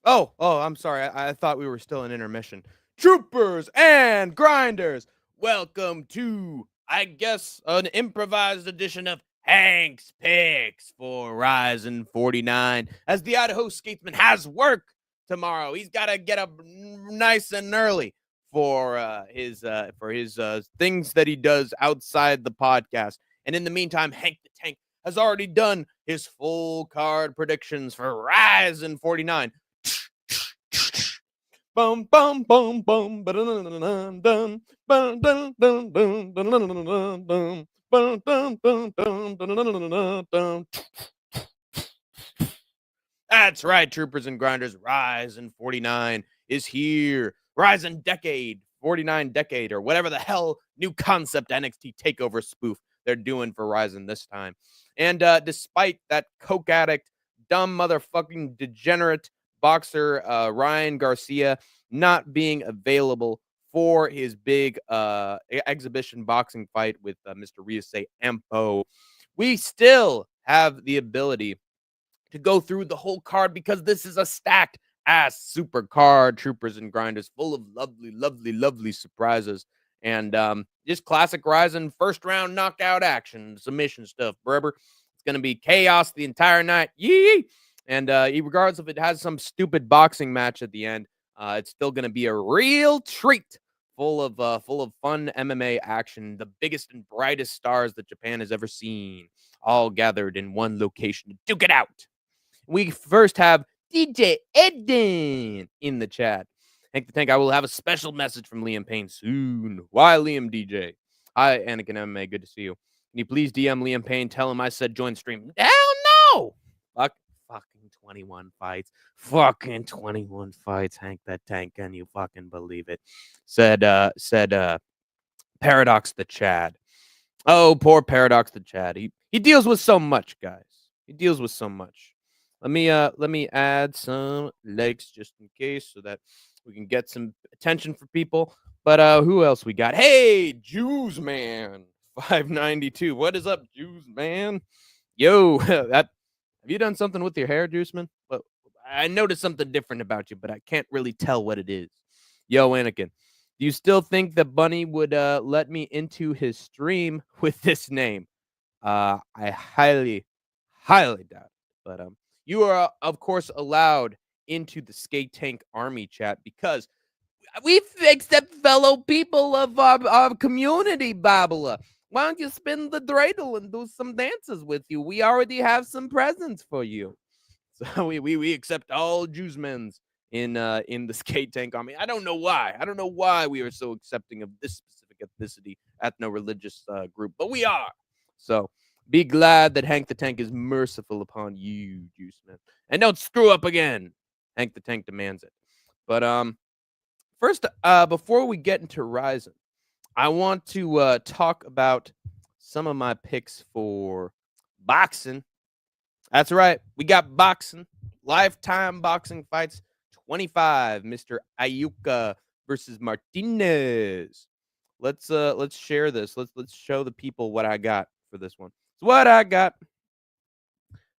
I'm sorry. I thought we were still in intermission. Troopers and grinders, welcome to, I guess, an improvised edition of Hank's Picks for RIZIN 49. As the Idaho Skatesman has work tomorrow, he's got to get up nice and early for his things that he does outside the podcast. And in the meantime, Hank the Tank has already done his full card predictions for RIZIN 49. Bum bum bum bum ba-dun-dun-dun-dun, ba-dun-dun-dun-dun, dun-dun-dun-dun-dun, ba-dun-dun-dun-dun-dun-dun-dun. That's right, troopers and grinders. RIZIN 49 is here. RIZIN Decade, 49 Decade, or whatever the hell new concept NXT TakeOver spoof they're doing for RIZIN this time. And despite that coke addict, dumb motherfucking degenerate boxer Ryan Garcia not being available for his big exhibition boxing fight with Mr. Ryusei Ampo, we still have the ability to go through the whole card because this is a stacked ass super card, troopers and grinders, full of lovely, lovely, lovely surprises. And just classic RIZIN first round knockout action, submission stuff, forever. It's going to be chaos the entire night. Yee! And regardless if it has some stupid boxing match at the end, it's still going to be a real treat, full of fun MMA action. The biggest and brightest stars that Japan has ever seen, all gathered in one location to duke it out. We first have DJ Eden in the chat. Hank the Tank, I will have a special message from Liam Payne soon. Why, Liam DJ? Hi, Anakin MMA. Good to see you. Can you please DM Liam Payne? Tell him I said join stream. Hell no! Fucking 21 fights. Fucking 21 fights, Hank the Tank. Can you fucking believe it? Said Paradox the Chad. Oh, poor Paradox the Chad. He deals with so much, guys. He deals with so much. Let me add some likes just in case so that we can get some attention for people. But who else we got? Hey, Jews man, 592. What is up, Jews man? Yo, have you done something with your hair, Juice man? Well, I noticed something different about you, but I can't really tell what it is. Yo, Anakin, do you still think that Bunny would let me into his stream with this name? I highly doubt it. But you are, of course, allowed into the SkateTank Army chat because we accept fellow people of our community, Babala. Why don't you spin the dreidel and do some dances with you? We already have some presents for you. So we accept all Jewsmen's in the SkateTank Army. I don't know why. I don't know why we are so accepting of this specific ethnicity, ethno-religious group, but we are. So be glad that Hank the Tank is merciful upon you, Juiceman. And don't screw up again. Hank the Tank demands it. But first, before we get into RIZIN, I want to talk about some of my picks for boxing. That's right. We got boxing. Lifetime boxing fights 25. Mr. Ayuka versus Martinez. Let's share this. Let's show the people what I got for this one. It's what I got.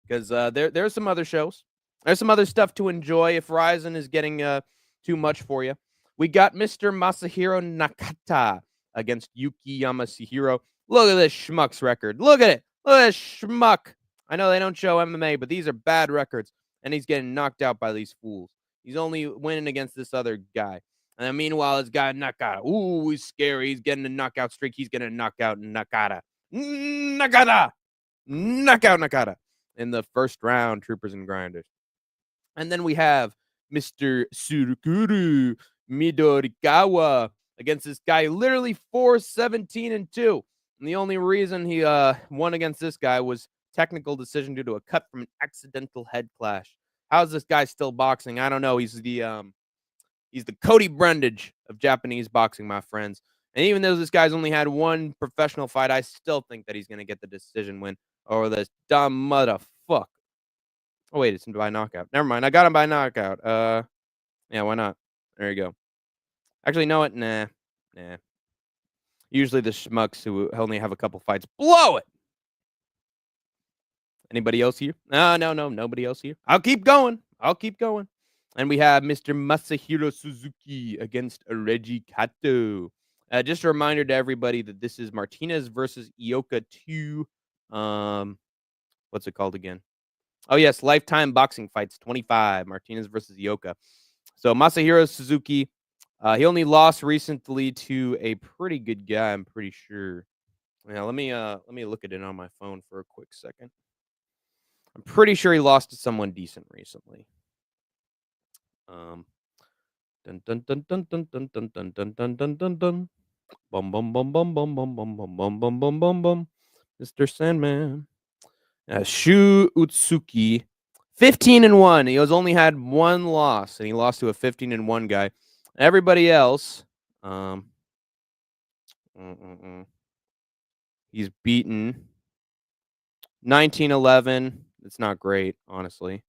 Because there's some other shows. There's some other stuff to enjoy if RIZIN is getting too much for you. We got Mr. Masahiro Nakata against Yuki Yamashiro. Look at this schmuck's record. Look at it. Look at this schmuck. I know they don't show MMA, but these are bad records. And he's getting knocked out by these fools. He's only winning against this other guy. And then meanwhile, this guy Nakata. Ooh, he's scary. He's getting a knockout streak. He's going to knock out Nakata. Nakata! Knockout Nakata in the first round, troopers and grinders. And then we have Mr. Surukuru Midorikawa against this guy, literally 4-17-2. And the only reason he won against this guy was technical decision due to a cut from an accidental head clash. How's this guy still boxing? I don't know. He's the Cody Brundage of Japanese boxing, my friends. And even though this guy's only had one professional fight, I still think that he's going to get the decision win over this dumb motherfucker. Oh, wait, it's by knockout. Never mind. I got him by knockout. Yeah, why not? There you go. Actually, you know what? Nah. Usually the schmucks who only have a couple fights blow it. Anybody else here? No, nobody else here. I'll keep going. And we have Mr. Masahiro Suzuki against Reggie Kato. Just a reminder to everybody that this is Martinez versus Ioka 2. What's it called again? Oh, yes, Lifetime Boxing Fights 25, Martinez versus Ioka. So Masahiro Suzuki, he only lost recently to a pretty good guy, I'm pretty sure. Now, let me look at it on my phone for a quick second. I'm pretty sure he lost to someone decent recently. Dun dun dun dun dun dun dun dun dun dun dun dun dun. Bum bum bum bum bum bum bum bum bum bum bum bum bum. Mr. Sandman. Shu Utsuki, 15-1. He has only had one loss, and he lost to a 15-1 guy. Everybody else, he's beaten 19-11. It's not great, honestly.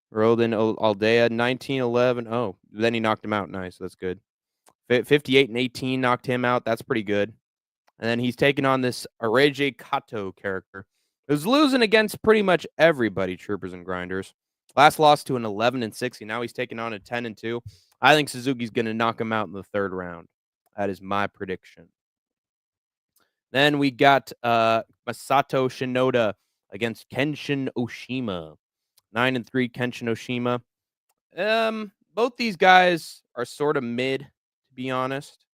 Roldan Aldea, 19-11. Oh, then he knocked him out. Nice. That's good. 58-18 knocked him out. That's pretty good. And then he's taking on this Areje Kato character, who's losing against pretty much everybody, troopers and grinders. Last loss to an 11-6. Now he's taking on a 10-2. I think Suzuki's going to knock him out in the third round. That is my prediction. Then we got Masato Shinoda against Kenshin Oshima. 9-3 Kenshin Oshima. Both these guys are sort of mid, to be honest.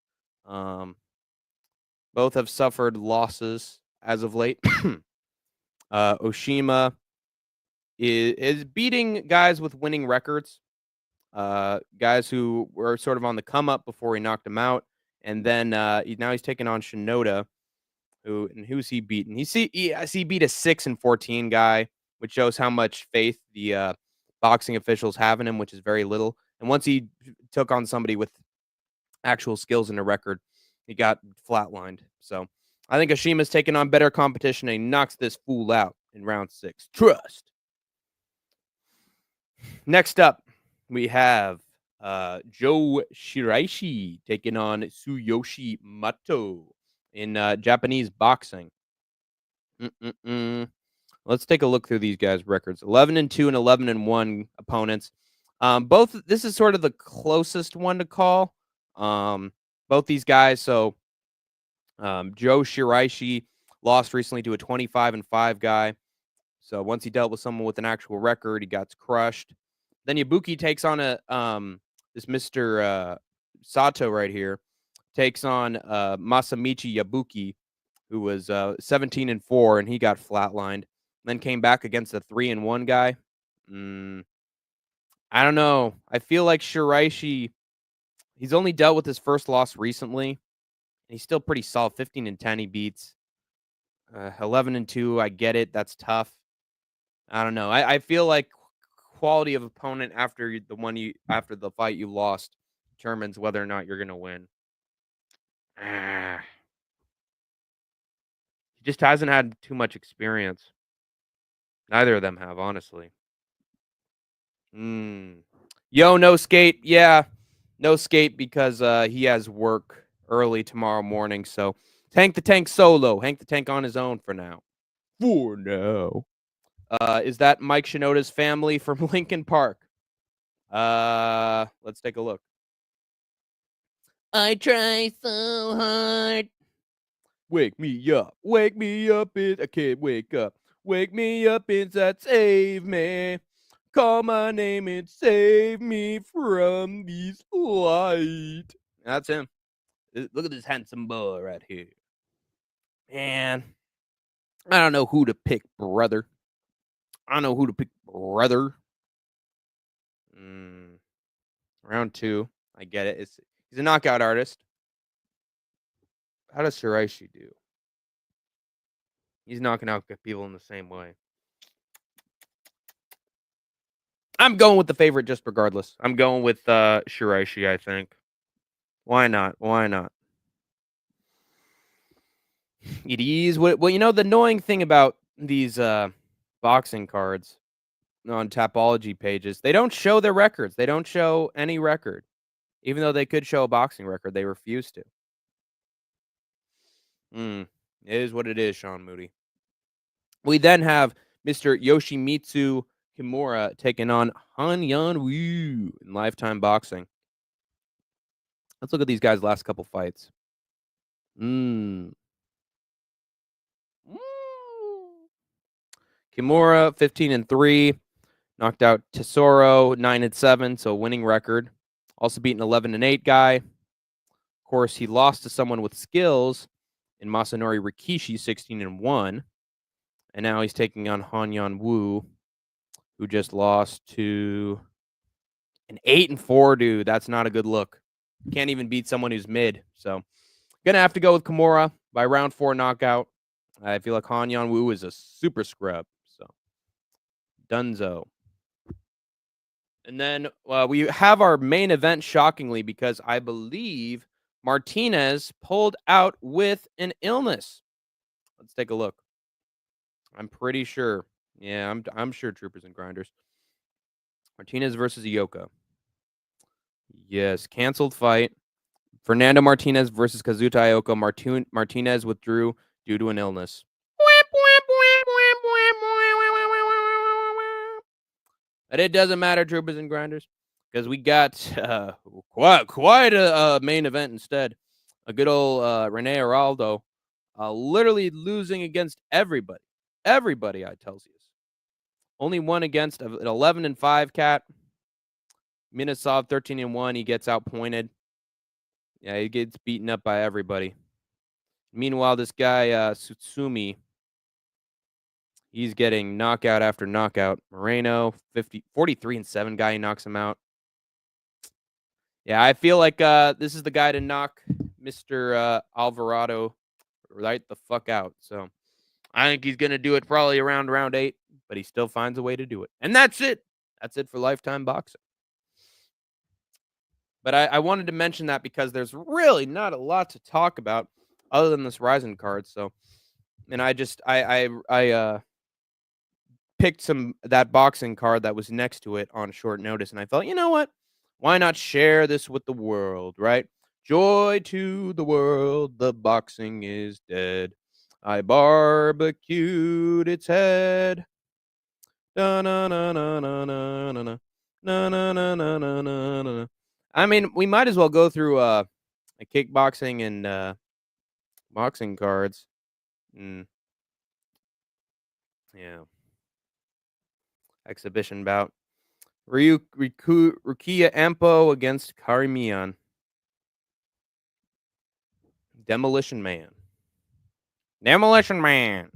Both have suffered losses as of late. Oshima is beating guys with winning records. Guys who were sort of on the come up before he knocked him out. And then now he's taking on Shinoda. Who's he beaten? He beat a 6-14 guy, which shows how much faith the boxing officials have in him, which is very little. And once he took on somebody with actual skills in the record, he got flatlined. So I think Oshima's taking on better competition and he knocks this fool out in round 6. Trust. Next up, we have Joe Shiraishi taking on Tsuyoshi Mato in Japanese boxing. Let's take a look through these guys' records. 11-2 and 11-1 opponents. This is sort of the closest one to call. Both these guys. So Joe Shiraishi lost recently to a 25-5 guy. So once he dealt with someone with an actual record, he got crushed. Then Yabuki takes on this Mr. Sato right here, takes on Masamichi Yabuki, who was 17-4, and he got flatlined. Then came back against a 3-1 guy. I don't know. I feel like Shiraishi, he's only dealt with his first loss recently. He's still pretty solid. 15-10 he beats. 11-2, I get it. That's tough. I don't know. I feel like quality of opponent after the fight you lost determines whether or not you're gonna win. He just hasn't had too much experience. Neither of them have, honestly. Yo, no skate. Yeah, no skate because he has work early tomorrow morning. So Hank the Tank solo. Hank the Tank on his own for now. For now. Is that Mike Shinoda's family from Lincoln Park? Let's take a look. I try so hard. Wake me up. Wake me up. I can't wake up. Wake me up inside. Save me. Call my name and save me from this light. That's him. Look at this handsome boy right here. Man, I don't know who to pick, brother. Round 2. I get it. He's a knockout artist. How does Shiraishi do? He's knocking out people in the same way. I'm going with the favorite just regardless. I'm going with Shiraishi, I think. Why not? It is what well, the annoying thing about these boxing cards on Tapology pages, they don't show their records. They don't show any record. Even though they could show a boxing record, they refuse to. It is what it is, Sean Moody. We then have Mr. Yoshimitsu Kimura taking on Han Yan Wu in Lifetime Boxing. Let's look at these guys' last couple fights. Mm. Kimura 15-3, knocked out Tesoro 9-7, so winning record. Also beat an 11-8 guy. Of course, he lost to someone with skills in Masanori Rikishi 16-1, and now he's taking on Han Yan Wu, who just lost to an 8-4 dude. That's not a good look. Can't even beat someone who's mid. So, gonna have to go with Kimura by round 4 knockout. I feel like Han Yan Wu is a super scrub. So, Dunzo. And then we have our main event, shockingly, because I believe Martinez pulled out with an illness. Let's take a look. I'm pretty sure. Yeah, I'm sure, Troopers and Grinders. Martinez versus Ioka. Yes, canceled fight. Fernando Martinez versus Kazuta Ioka. Martinez withdrew due to an illness. But it doesn't matter, Troopers and Grinders, because we got quite a main event instead. A good old Rene Araldo literally losing against everybody. Everybody, I tells you. Only one against an 11-5 cat. Minasov 13-1. He gets outpointed. Yeah, he gets beaten up by everybody. Meanwhile, this guy Tsutsumi, he's getting knockout after knockout. Moreno 43-7 guy, he knocks him out. Yeah, I feel like this is the guy to knock Mr. Alvarado right the fuck out. So I think he's gonna do it probably around round 8, but he still finds a way to do it. And that's it. That's it for Lifetime Boxing. But I wanted to mention that because there's really not a lot to talk about other than this RIZIN card. So, and I picked that boxing card that was next to it on short notice, and I thought, you know what? Why not share this with the world, right? Joy to the world, the boxing is dead. I barbecued its head. Da na na na na na na na na na na na na na na. I mean, we might as well go through kickboxing and boxing cards. Yeah. Exhibition bout. Rukia Ampo against Karimian. Demolition Man. Demolition Man.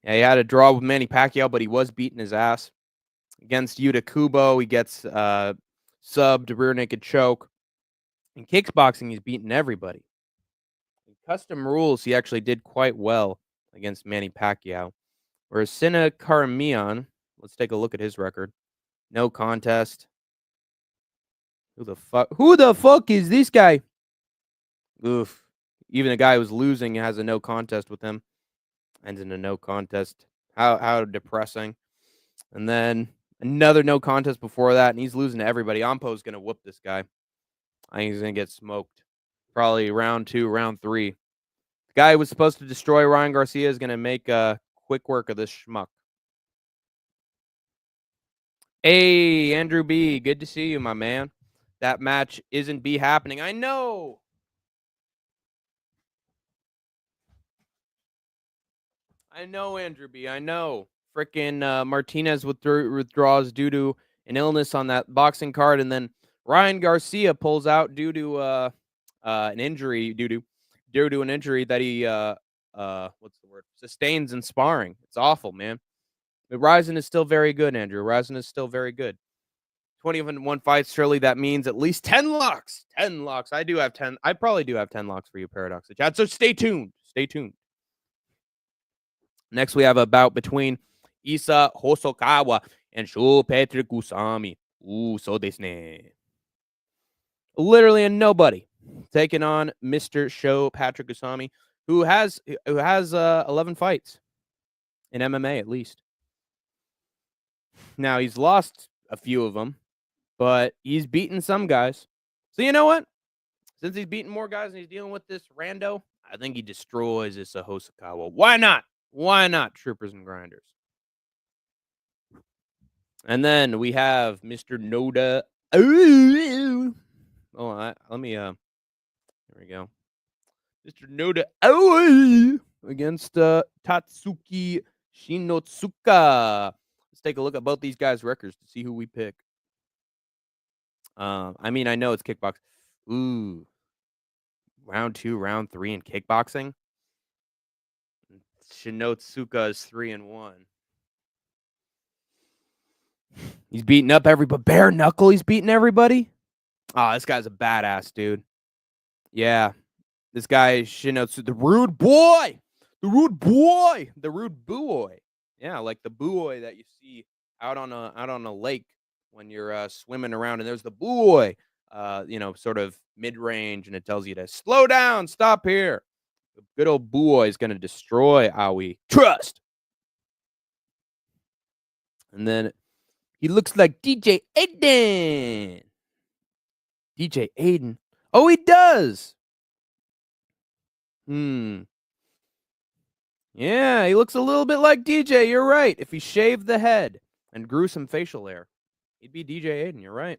Yeah, he had a draw with Manny Pacquiao, but he was beating his ass. Against Yuta Kubo, he gets subbed, rear naked choke. In kickboxing, he's beaten everybody. In custom rules, he actually did quite well against Manny Pacquiao. Whereas Sina Karamian, let's take a look at his record. No contest. Who the fuck is this guy? Oof. Even a guy who's losing has a no contest with him. Ends in a no contest. How depressing. And then another no contest before that, and he's losing to everybody. Ampo's going to whoop this guy. I think he's going to get smoked. Probably round 2, round 3. The guy who was supposed to destroy Ryan Garcia is going to make quick work of this schmuck. Hey, Andrew B. Good to see you, my man. That match isn't be happening. I know. Andrew B. I know. Frickin' Martinez withdraws due to an illness on that boxing card, and then Ryan Garcia pulls out due to an injury, due to an injury that he what's the word? Sustains in sparring. It's awful, man. But RIZIN is still very good, Andrew. RIZIN is still very good. 21 fights, surely that means at least 10 locks. 10 locks. I do have 10. I probably do have 10 locks for you, Paradox of Chad. So stay tuned. Stay tuned. Next, we have a bout between Isa Hosokawa and Sho Patrick Usami. Ooh, so desu ne. Literally a nobody taking on Mr. Sho Patrick Usami, who has 11 fights in MMA at least. Now, he's lost a few of them, but he's beaten some guys. So you know what? Since he's beaten more guys and he's dealing with this rando, I think he destroys Isa Hosokawa. Why not? Why not, Troopers and Grinders? And then we have Mr. Noda. Let me here we go. Mr. Noda against Tatsuki Shinotsuka. Let's take a look at both these guys' records to see who we pick. I mean, I know it's kickbox. Ooh. Round 2, round 3 in kickboxing. Shinotsuka is 3-1. He's beating up everybody. Bare knuckle, he's beating everybody. Oh, this guy's a badass, dude. Yeah. This guy Shinotsuka, the rude boy. The rude boy. The rude boy. Yeah, like the buoy that you see out on a lake when you're swimming around, and there's the buoy, sort of mid-range, and it tells you to slow down, stop here. The good old buoy is going to destroy Aoi. Trust. And then he looks like DJ Aiden. DJ Aiden. Oh, he does. Yeah, he looks a little bit like DJ. You're right. If he shaved the head and grew some facial hair, he'd be DJ Aiden. You're right.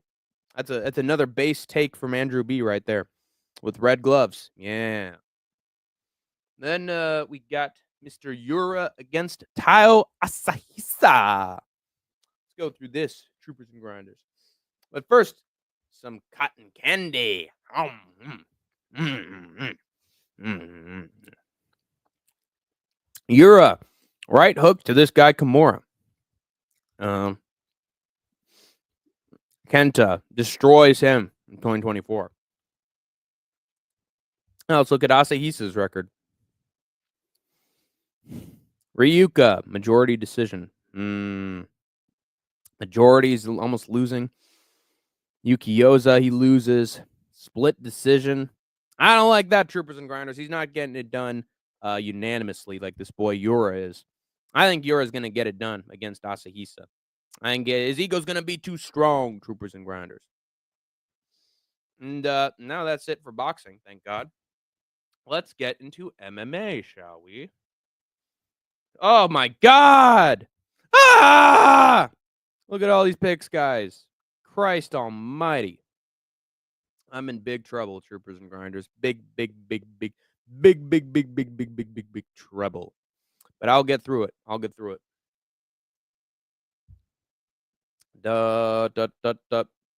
That's another base take from Andrew B right there with red gloves. Yeah. Then we got Mr. Yura against Tao Asahisa. Let's go through this, troopers and grinders. But first, some cotton candy. Yura, right hook to this guy Kimura. Kenta destroys him in 2024. Now let's look at Asahisa's record. Ryuka, majority decision. Majority is almost losing. Yukioza, he loses. Split decision. I don't like that, troopers and grinders. He's not getting it done unanimously like this boy Yura is. I think Yura's going to get it done against Asahisa. I think his ego's going to be too strong, troopers and grinders. And now that's it for boxing, thank God. Let's get into MMA, shall we? Oh, my God! Ah! Look at all these picks, guys. Christ almighty. I'm in big trouble, troopers and grinders. Big trouble. But I'll get through it. Da da da da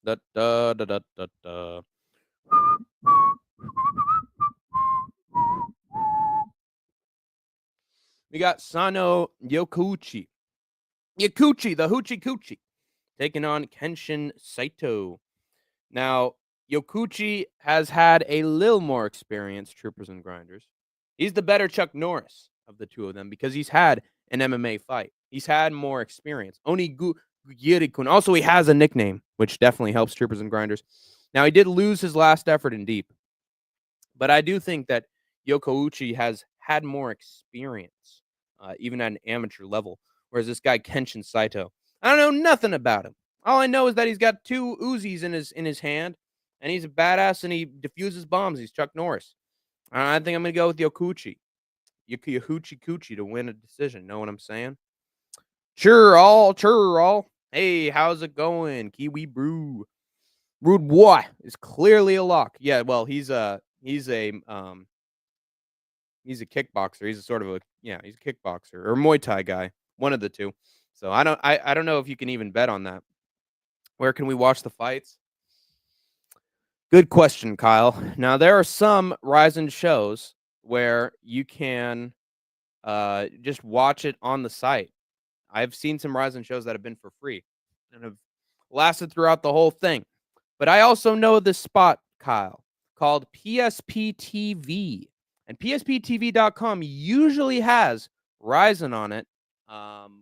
da da da da da da. We got Sano Yokuchi. Yakuchi, the Hoochie Coochie, taking on Kenshin Saito. Now, Yokuchi has had a little more experience, troopers and grinders. He's the better Chuck Norris of the two of them because he's had an MMA fight. He's had more experience. Onigiri-kun. Also, he has a nickname, which definitely helps, troopers and grinders. Now, he did lose his last effort in Deep, but I do think that Yokouchi has had more experience, even at an amateur level, whereas this guy, Kenshin Saito, I don't know nothing about him. All I know is that he's got 2 Uzis in his hand, and he's a badass, and he defuses bombs. He's Chuck Norris. I think I'm going to go with Yokuchi. Hoochie Coochie to win a decision. Know what I'm saying? Sure all. Hey, how's it going? Kiwi Brew. Rude boy is clearly a lock. Yeah, well, he's a kickboxer. He's a kickboxer or Muay Thai guy. One of the two. So I don't know if you can even bet on that. Where can we watch the fights? Good question, Kyle. Now, there are some RIZIN shows where you can just watch it on the site. I've seen some RIZIN shows that have been for free and have lasted throughout the whole thing. But I also know this spot, Kyle, called PSP TV. And PSPTV.com usually has RIZIN on it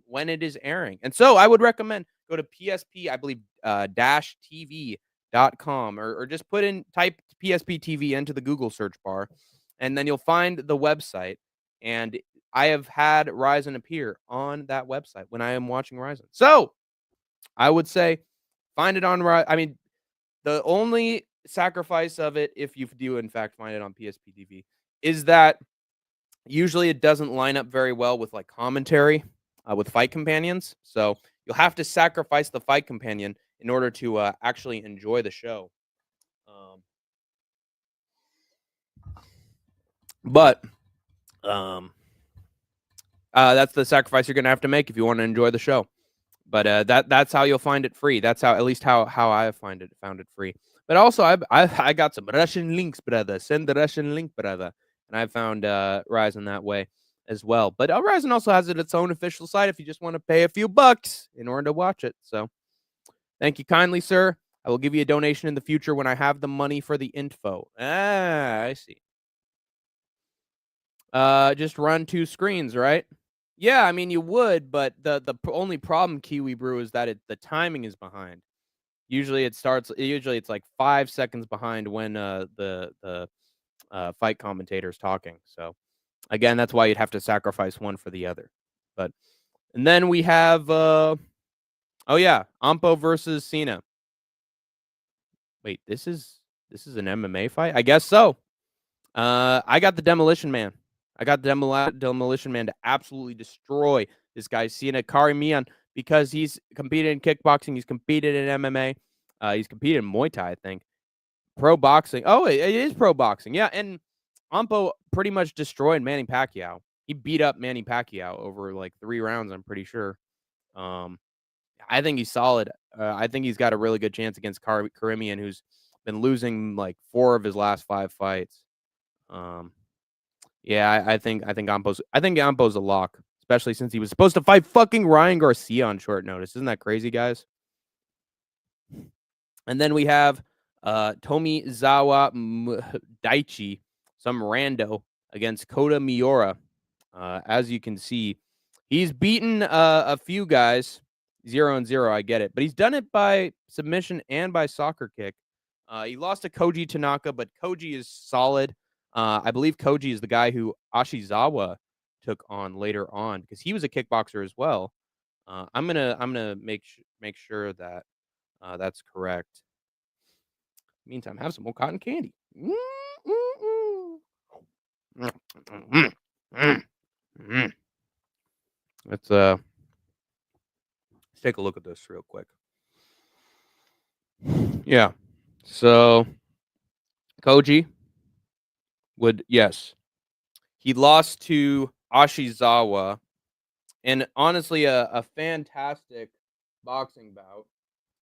when it is airing. And so I would recommend go to PSP, I believe, -TV.com or just type PSP TV into the Google search bar, and then you'll find the website. And I have had RIZIN appear on that website when I am watching RIZIN. So I would say find it on RIZIN. I mean, the only sacrifice of it, if you do in fact find it on PSP TV, is that usually it doesn't line up very well with like commentary with fight companions. So You'll have to sacrifice the fight companion in order to actually enjoy the show. But that's the sacrifice you're gonna have to make if you want to enjoy the show. But that's how you'll find it free. That's how, at least how I found it free. But also I got some Russian links, brother. Send the Russian link, brother. And I found RIZIN that way as well. But RIZIN also has its own official site if you just want to pay a few bucks in order to watch it. So thank you kindly, sir. I will give you a donation in the future when I have the money for the info. I see. Just run 2 screens, right? Yeah, I mean, you would, but the only problem, Kiwi Brew, is that the timing is behind. Usually it's like 5 seconds behind when the fight commentator is talking. So again, that's why you'd have to sacrifice one for the other. And then we have oh yeah, Ampo versus Cena. Wait, this is an MMA fight? I guess so. I got the Demolition Man. I got the Demolition Man to absolutely destroy this guy, Cena Karimian, because he's competed in kickboxing. He's competed in MMA. He's competed in Muay Thai, I think. Pro boxing. Oh, it is pro boxing. Yeah, and Ampo pretty much destroyed Manny Pacquiao. He beat up Manny Pacquiao over like 3 rounds, I'm pretty sure. I think he's solid. I think he's got a really good chance against Karimian, who's been losing like 4 of his last 5 fights. Yeah, I think Ampo's a lock, especially since he was supposed to fight fucking Ryan Garcia on short notice. Isn't that crazy, guys? And then we have Tomizawa Daichi, some rando, against Kota Miura. As you can see, he's beaten a few guys 0-0. I get it, but he's done it by submission and by soccer kick. He lost to Koji Tanaka, but Koji is solid. I believe Koji is the guy who Ashizawa took on later on because he was a kickboxer as well. I'm gonna make sure that that's correct. Meantime, have some more cotton candy. Let's take a look at this real quick. Yeah. So Koji he lost to Ashizawa, and honestly a fantastic boxing bout.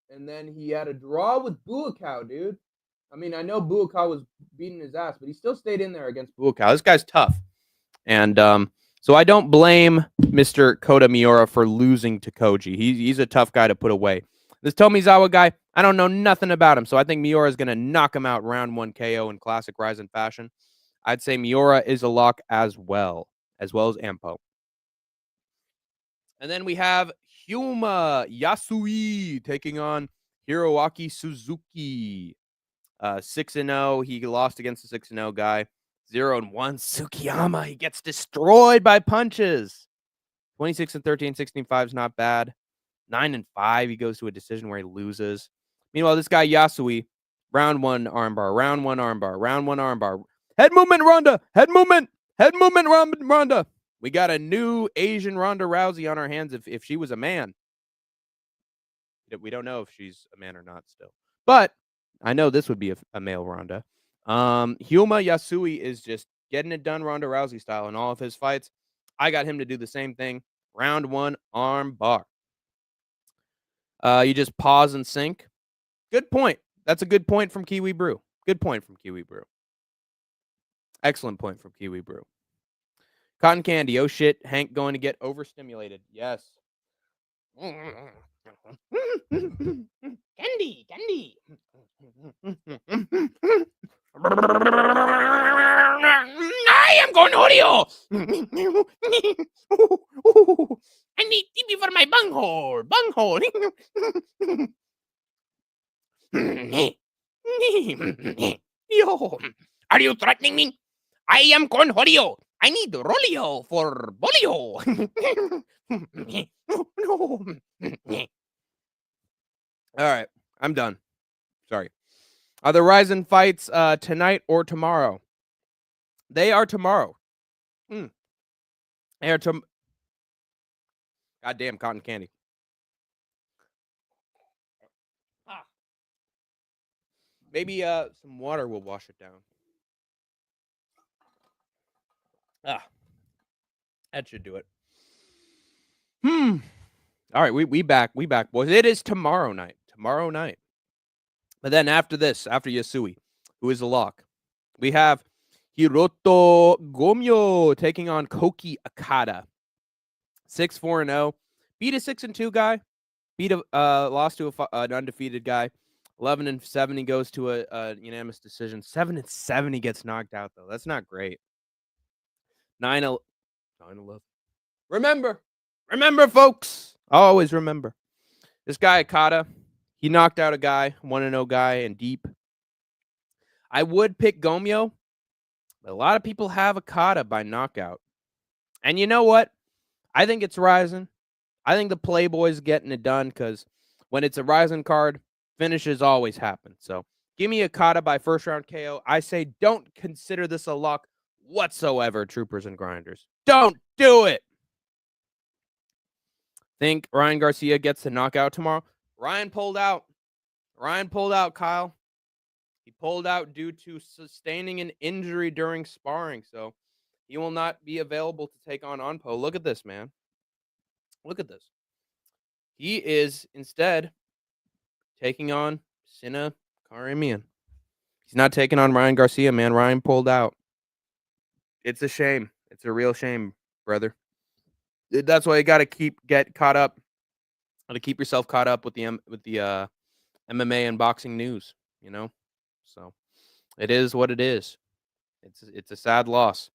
And then he had a draw with Buakaw, dude. I mean, I know Buakaw was beating his ass, but he still stayed in there against Buakaw. This guy's tough. And so I don't blame Mr. Kota Miura for losing to Koji. He's a tough guy to put away. This Tomizawa guy, I don't know nothing about him, so I think Miura is going to knock him out round 1 KO in classic RIZIN fashion. I'd say Miura is a lock as well as Ampo. And then we have Hyuma Yasui taking on Hiroaki Suzuki. 6-0. He lost against the 6-0 guy. 0-1. Tsukiyama, he gets destroyed by punches. 26-13, 16-5 is not bad. 9-5, he goes to a decision where he loses. Meanwhile, this guy Yasui, round 1 armbar, round 1 armbar, round 1 armbar. Head movement, Ronda. Head movement, Ronda. We got a new Asian Ronda Rousey on our hands if she was a man. We don't know if she's a man or not still. But I know this would be a male Ronda. Hyuma Yasui is just getting it done Ronda Rousey style in all of his fights. I got him to do the same thing. Round 1 arm bar. You just pause and sink. Good point. That's a good point from Kiwi Brew. Good point from Kiwi Brew. Excellent point from Kiwi Brew. Cotton candy. Oh shit. Hank going to get overstimulated. Yes. Candy. I am going Oreo. I need TV for my bunghole. Yo, are you threatening me? I am Cornholio. I need Rolio for Bolio. All right, I'm done. Sorry. Are the RIZIN fights tonight or tomorrow? They are tomorrow. They are Goddamn cotton candy. Maybe some water will wash it down. That should do it. All right, we back, boys. It is tomorrow night. But then after this, after Yasui, who is a lock, we have Hiroto Gomyo taking on Koki Akata. 6-4-0. Beat a 6-2 guy. Lost to an undefeated guy. 11-7. He goes to a unanimous decision. 7-7. He gets knocked out though. That's not great. 9-11. Remember, folks. Always remember. This guy Akata, he knocked out a guy, 1-0 guy, and deep. I would pick Gomyo, but a lot of people have Akata by knockout. And you know what? I think it's RIZIN. I think the Playboy's getting it done because when it's a RIZIN card, finishes always happen. So give me Akata by first round KO. I say don't consider this a lock whatsoever, troopers and grinders. Don't do it. Think Ryan Garcia gets the knockout tomorrow? Ryan pulled out, Kyle. He pulled out due to sustaining an injury during sparring, so he will not be available to take on Onpo. Look at this, man. Look at this. He is instead taking on Sina Karimian. He's not taking on Ryan Garcia, man. Ryan pulled out. It's a shame. It's a real shame, brother. That's why you got to get caught up. Got to keep yourself caught up with the MMA and boxing news. You know, so it is what it is. It's a sad loss.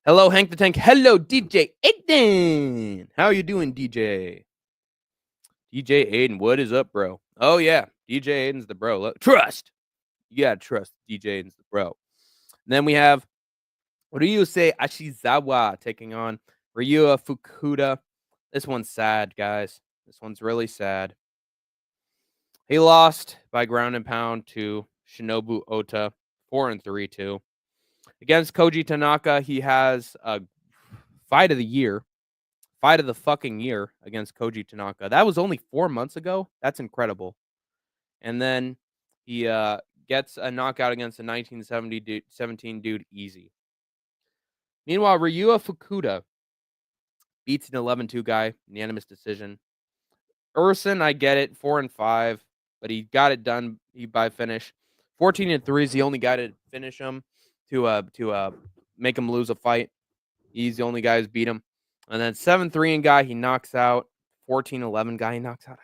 Hello, Hank the Tank. Hello, DJ Aiden. How are you doing, DJ? DJ Aiden, what is up, bro? Oh yeah, DJ Aiden's the bro. Look, trust. You gotta trust DJ Aiden's the bro. And then we have Ryusei Ashizawa taking on Ryuya Fukuda. This one's sad, guys. This one's really sad. He lost by ground and pound to Shinobu Ota, 4-3 too. Against Koji Tanaka, he has a fight of the fucking year against Koji Tanaka. That was only 4 months ago. That's incredible. And then he gets a knockout against a 1917 dude easy. Meanwhile, Ryuya Fukuda beats an 11-2 guy, unanimous decision. Urson, I get it, 4-5, but he got it done by finish. 14-3 is the only guy to finish him, to make him lose a fight. He's the only guy who's beat him. And then 7-3 guy, he knocks out. 14-11 guy, he knocks out.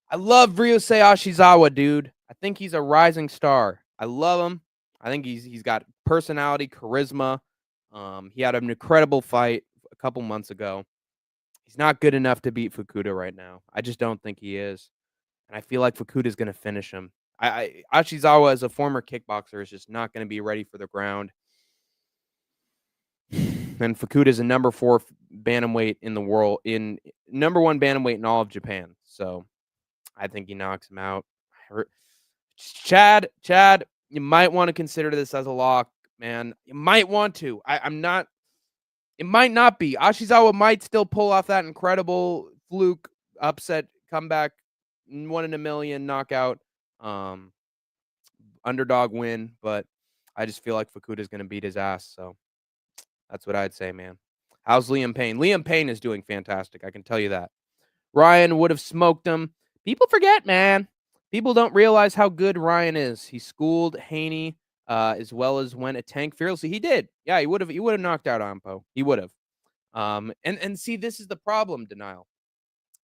I love Ryusei Ashizawa, dude. I think he's a rising star. I love him. I think he's got personality, charisma. He had an incredible fight a couple months ago. He's not good enough to beat Fukuda right now. I just don't think he is. And I feel like Fukuda's going to finish him. Ashizawa, as a former kickboxer, is just not going to be ready for the ground. And Fukuda is a number 4 bantamweight in the world, number 1 bantamweight in all of Japan. So I think he knocks him out. Chad, you might want to consider this as a lock, man. You might want to. I'm not. It might not be. Ashizawa might still pull off that incredible fluke upset comeback, 1 in a million knockout, underdog win. But I just feel like Fukuda is going to beat his ass. So that's what I'd say, man. How's Liam Payne? Liam Payne is doing fantastic. I can tell you that. Ryan would have smoked him. People forget, man. People don't realize how good Ryan is. He schooled Haney as well as went a tank fearlessly. He did. Yeah, he would have knocked out Ampo. He would have. And see, this is the problem, Denial.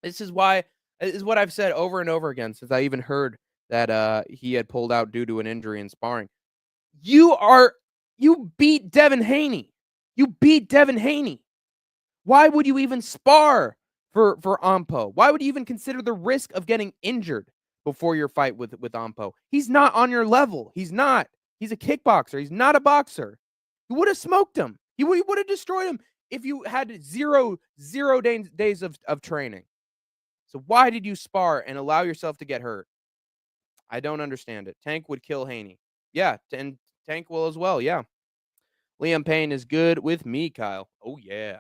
This is what I've said over and over again since I even heard that he had pulled out due to an injury in sparring. You beat Devin Haney. Why would you even spar for Ampo? Why would you even consider the risk of getting injured before your fight with Ampo? He's not on your level. He's not. He's a kickboxer. He's not a boxer. You would have smoked him. You would have destroyed him if you had zero days of training. So why did you spar and allow yourself to get hurt? I don't understand it. Tank would kill Haney. Yeah, and Tank will as well. Yeah. Liam Payne is good with me, Kyle. Oh, yeah.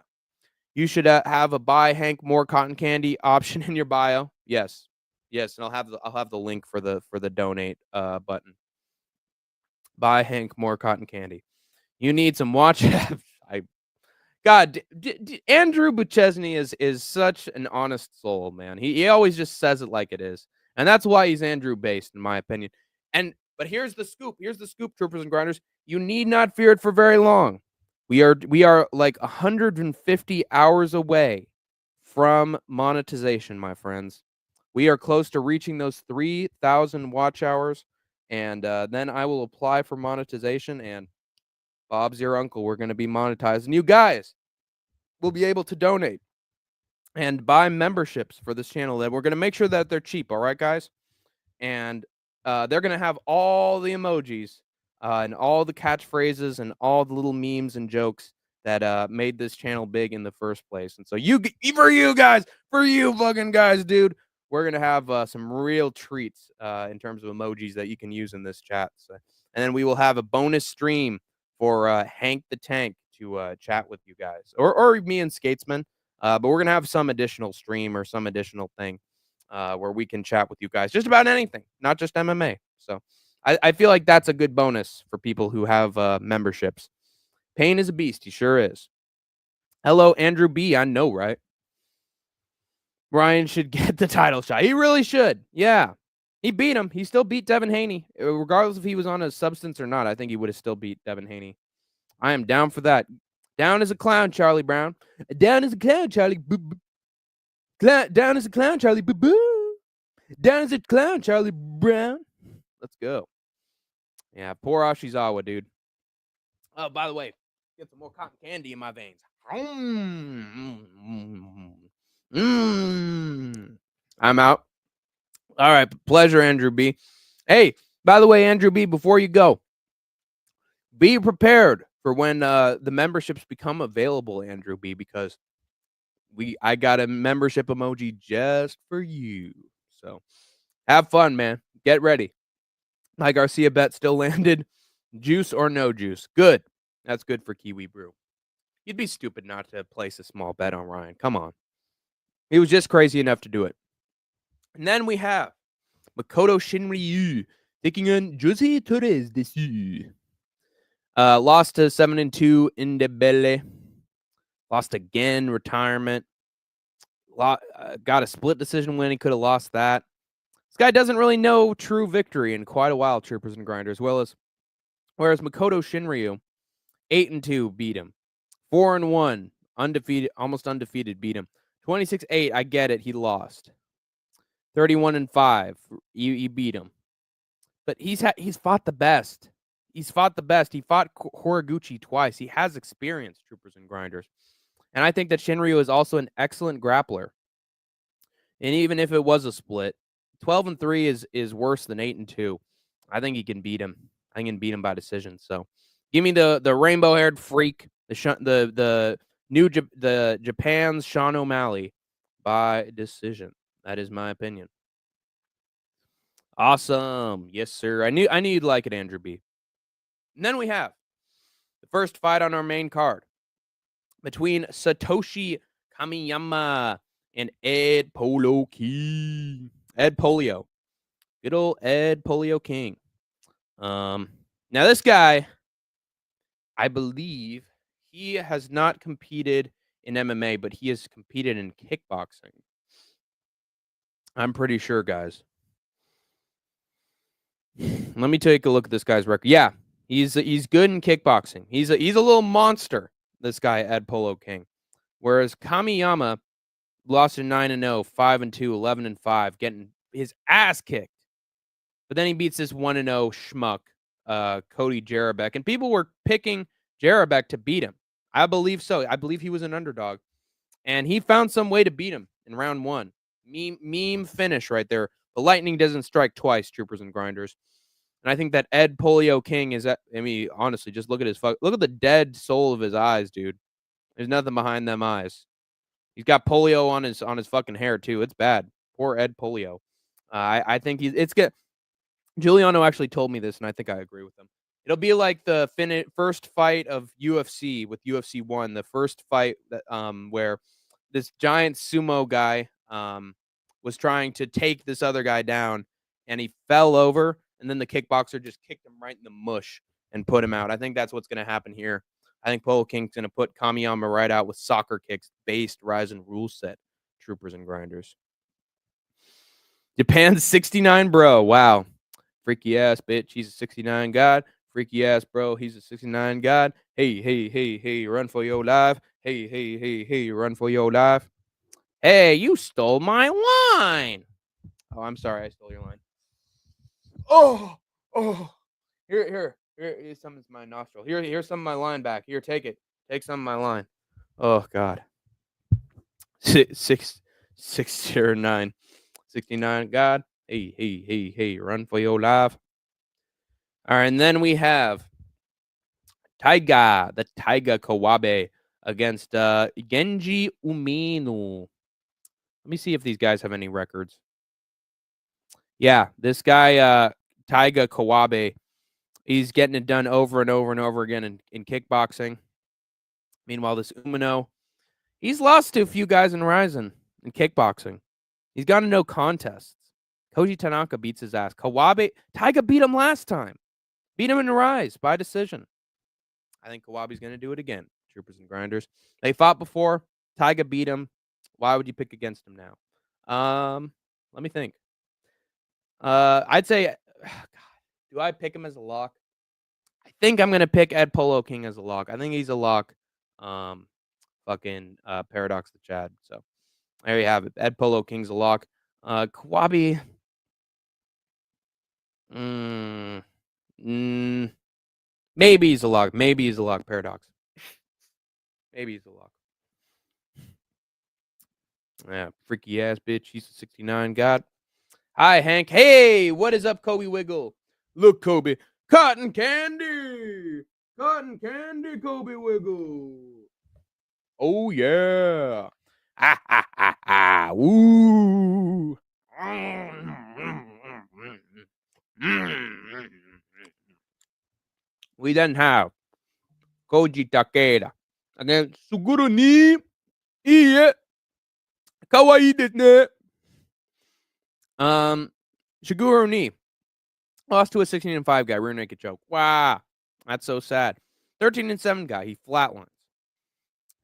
You should have a buy Hank Moore cotton candy option in your bio. Yes. Yes, and I'll have the link for the donate button. Buy Hank more cotton candy. You need some watch apps. God, Andrew Buchesney is such an honest soul, man. He always just says it like it is, and that's why he's Andrew based, in my opinion. But here's the scoop. Here's the scoop, troopers and grinders. You need not fear it for very long. We are like 150 hours away from monetization, my friends. We are close to reaching those 3,000 watch hours, and then I will apply for monetization. And Bob's your uncle. We're going to be monetizing. You guys will be able to donate and buy memberships for this channel. That we're going to make sure that they're cheap. All right, guys, and they're going to have all the emojis and all the catchphrases and all the little memes and jokes that made this channel big in the first place. And so for you fucking guys, dude, we're going to have some real treats in terms of emojis that you can use in this chat. So, and then we will have a bonus stream for Hank the Tank to chat with you guys, or me and Skatesman. But we're going to have some additional stream or some additional thing where we can chat with you guys just about anything, not just MMA. So I feel like that's a good bonus for people who have memberships. Payne is a beast. He sure is. Hello, Andrew B. I know, right? Ryan should get the title shot. He really should. Yeah. He beat him. He still beat Devin Haney. Regardless if he was on a substance or not, I think he would have still beat Devin Haney. I am down for that. Down as a clown, Charlie Brown. Down as a clown, Charlie. Down as a clown, Charlie. Down as a clown, Charlie Brown. Let's go. Yeah, poor Ashizawa, dude. Oh, by the way, get some more cotton candy in my veins. I'm out. All right, pleasure, Andrew B. Hey, by the way, Andrew B, before you go, be prepared for when the memberships become available, Andrew B, because I got a membership emoji just for you. So have fun, man. Get ready. My Garcia bet still landed. Juice or no juice? Good. That's good for Kiwi Brew. You'd be stupid not to place a small bet on Ryan. Come on. He was just crazy enough to do it. And then we have Makoto Shinryu taking on Jose Torres this year. Lost to 7-2 Indebele. Lost again, retirement. Got a split decision win. He could have lost that. This guy doesn't really know true victory in quite a while, troopers and grinders. Whereas Makoto Shinryu, 8-2 beat him. 4-1, undefeated, almost undefeated, beat him. 26-8, I get it, he lost. 31-5, he beat him. But he's fought the best. He's fought the best. He fought Horiguchi twice. He has experience, troopers and grinders. And I think that Shinryu is also an excellent grappler. And even if it was a split, 12-3 is worse than 8-2. I think he can beat him. I can beat him by decision. So, give me the rainbow-haired freak, the Japan's Sean O'Malley by decision. That is my opinion. Awesome, yes sir. I knew you'd like it, Andrew B. And then we have the first fight on our main card between Satoshi Kamiyama and Ed Polo King. Ed Polio. Good old Ed Polio King. Now this guy, I believe he has not competed in MMA, but he has competed in kickboxing. I'm pretty sure, guys. Let me take a look at this guy's record. Yeah, he's good in kickboxing. He's a little monster, this guy, Ed Polo King. Whereas Kamiyama lost to 9-0, 5-2, 11-5, getting his ass kicked. But then he beats this 1-0 schmuck, Cody Jarabek. And people were picking Jarabek to beat him. I believe so. I believe he was an underdog. And he found some way to beat him in round 1. Meme finish right there. The lightning doesn't strike twice, troopers and grinders. And I think that Ed Polio King is, honestly, just look at look at the dead soul of his eyes, dude. There's nothing behind them eyes. He's got polio on his fucking hair too. It's bad. Poor Ed Polio. I think it's good. Giuliano actually told me this, and I think I agree with him. It'll be like the first fight of UFC with UFC 1, the first fight that where this giant sumo guy was trying to take this other guy down, and he fell over, and then the kickboxer just kicked him right in the mush and put him out. I think that's what's going to happen here. I think Polo King's going to put Kamiyama right out with soccer kicks based RIZIN rule set, troopers and grinders. Japan's 69 bro. Wow. Freaky ass bitch. He's a 69 god. Freaky ass bro. He's a 69 god. Hey, hey, hey, hey, run for your life. Hey, hey, hey, hey, run for your life. Hey, you stole my line. Oh, I'm sorry. I stole your line. Oh. Here's some of my nostril. Here's some of my line back. Here, take it. Take some of my line. Oh, God. 609. 69, God. Hey, hey, hey, hey, run for your life. All right, and then we have Taiga, the Taiga Kawabe against Genji Umino. Let me see if these guys have any records. Yeah, this guy, Taiga Kawabe, he's getting it done over and over and over again in kickboxing. Meanwhile, this Umino, he's lost to a few guys in RIZIN in kickboxing. He's got to no contests. Koji Tanaka beats his ass. Kawabe, Taiga beat him last time. Beat him in the Rise by decision. I think Kawabe's going to do it again, troopers and grinders. They fought before. Taiga beat him. Why would you pick against him now? Let me think. I'd say, God, do I pick him as a lock? I think I'm going to pick Ed Polo King as a lock. I think he's a lock. Paradox the Chad. So there you have it. Ed Polo King's a lock. Kawabe. Maybe he's a lock. Maybe he's a lock. Paradox. Maybe he's a lock. Yeah, freaky ass bitch. He's a 69 god. Hi, Hank. Hey, what is up, Kobe Wiggle? Look, Kobe. Cotton candy. Cotton candy, Kobe Wiggle. Oh, yeah. Ha, ha, ha, ha. Woo. We then have Koji Takeda against Suguru ni Iie Kawaii desu ne. Suguru ni lost to a 16-5 guy, rear naked choke. Wow, that's so sad. 13-7 guy, he flatlines.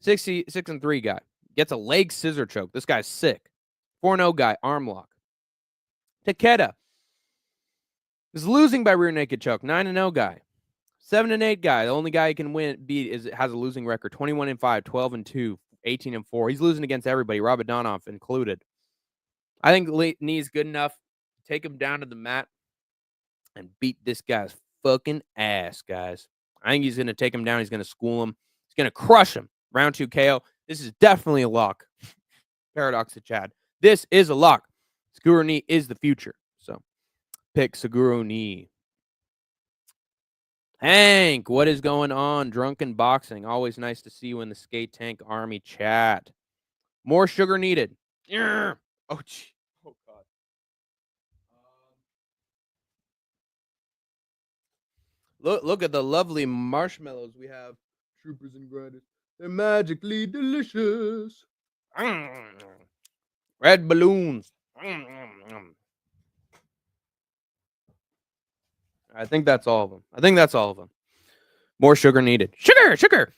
6-3 guy gets a leg scissor choke. This guy's sick. 4-0 guy, arm lock. Takeda is losing by rear naked choke. 9-0 guy. 7-8 guy. The only guy he can has a losing record. 21-5, 12-2, 18-4. He's losing against everybody, Rabadonov included. I think Knee's good enough to take him down to the mat and beat this guy's fucking ass, guys. I think he's going to take him down. He's going to school him. He's going to crush him. Round 2 KO. This is definitely a lock. Paradox to Chad. This is a lock. Suguru ni is the future. So pick Suguru ni. Hank, what is going on? Drunken Boxing. Always nice to see you in the SkateTank Army chat. More sugar needed. Oh, gee. Oh, God. Look at the lovely marshmallows we have, troopers and grinders. They're magically delicious. Red balloons. I think that's all of them. More sugar needed. Sugar. Sugar.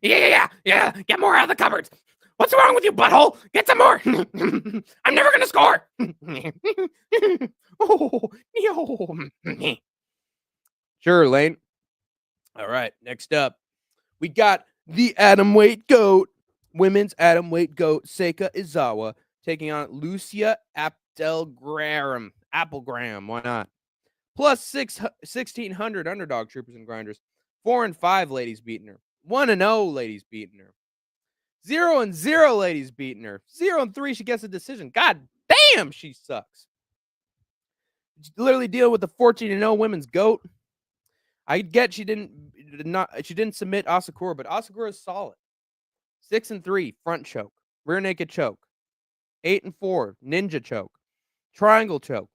Yeah. Get more out of the cupboards. What's wrong with you, butthole? Get some more. I'm never going to score. Sure, Lane. All right, next up, we got the atomweight GOAT, women's atomweight GOAT, Seika Izawa, taking on Lucia Applegram. Why not? Plus 1,600 underdog, troopers and grinders. 4-5 ladies beating her. 1-0 ladies beating her. 0-0 ladies beating her. 0-3 she gets a decision. God damn, she sucks. Literally deal with the 14-0 women's GOAT. I get she didn't submit Asakura, but Asakura is solid. 6-3 front choke, rear naked choke. 8-4 ninja choke, triangle choke.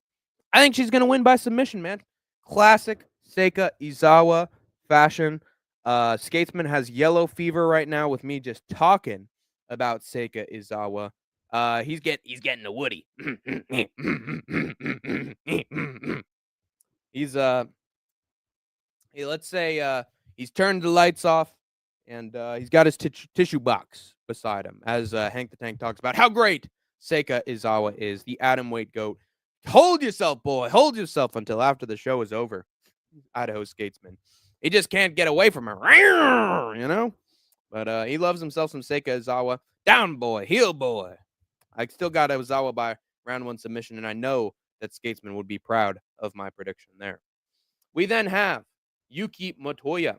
I think she's gonna win by submission, man. Classic Seika Izawa fashion. Skatesman has yellow fever right now with me just talking about Seika Izawa. He's getting the Woody. He's let's say he's turned the lights off, and he's got his tissue box beside him as Hank the Tank talks about how great Seika Izawa is, the atomweight goat. Hold yourself, boy. Hold yourself until after the show is over. Idaho Skatesman. He just can't get away from her, you know? But he loves himself some Seika Izawa. Down boy, heel boy. I still got Izawa by round 1 submission, and I know that Skatesman would be proud of my prediction there. We then have Yuki Motoya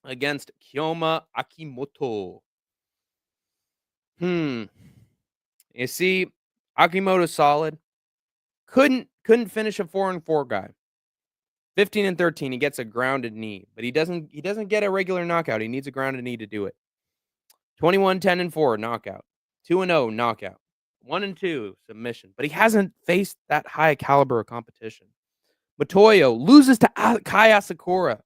against Kyoma Akimoto. You see, Akimoto's solid. Couldn't finish a 4-4 guy. 15-13, he gets a grounded knee, but he doesn't get a regular knockout. He needs a grounded knee to do it. 21-10-4 knockout. 2-0 knockout. 1-2 submission, but he hasn't faced that high caliber of competition. Motoya loses to Kaya Sakura,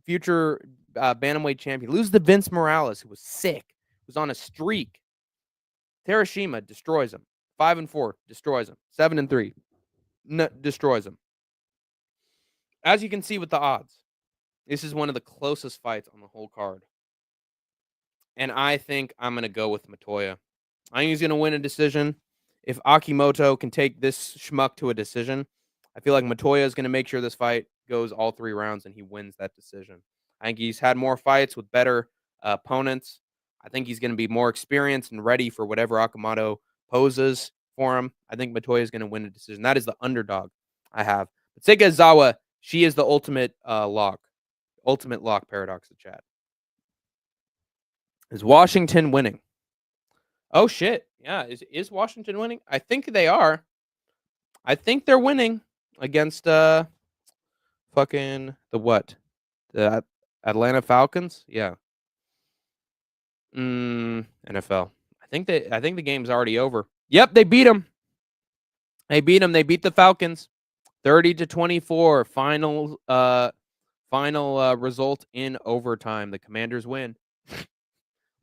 future bantamweight champion. Loses to Vince Morales, who was sick, was on a streak. Terashima destroys him. 5-4 destroys him. 7-3 destroys him. As you can see with the odds, this is one of the closest fights on the whole card. And I think I'm going to go with Motoya. I think he's going to win a decision. If Akimoto can take this schmuck to a decision, I feel like Motoya is going to make sure this fight goes all 3 rounds and he wins that decision. I think he's had more fights with better opponents. I think he's going to be more experienced and ready for whatever Akimoto poses for him. I think Motoya is going to win a decision. That is the underdog I have. But Seika Izawa, she is the ultimate lock. Ultimate lock, paradox of chat. Is Washington winning? Oh, shit. Yeah, is Washington winning? I think they are. I think they're winning against fucking the what? The Atlanta Falcons? Yeah. NFL. I think the game's already over. Yep, they beat them. They beat them. They beat the Falcons. 30-24. Final result in overtime. The Commanders win.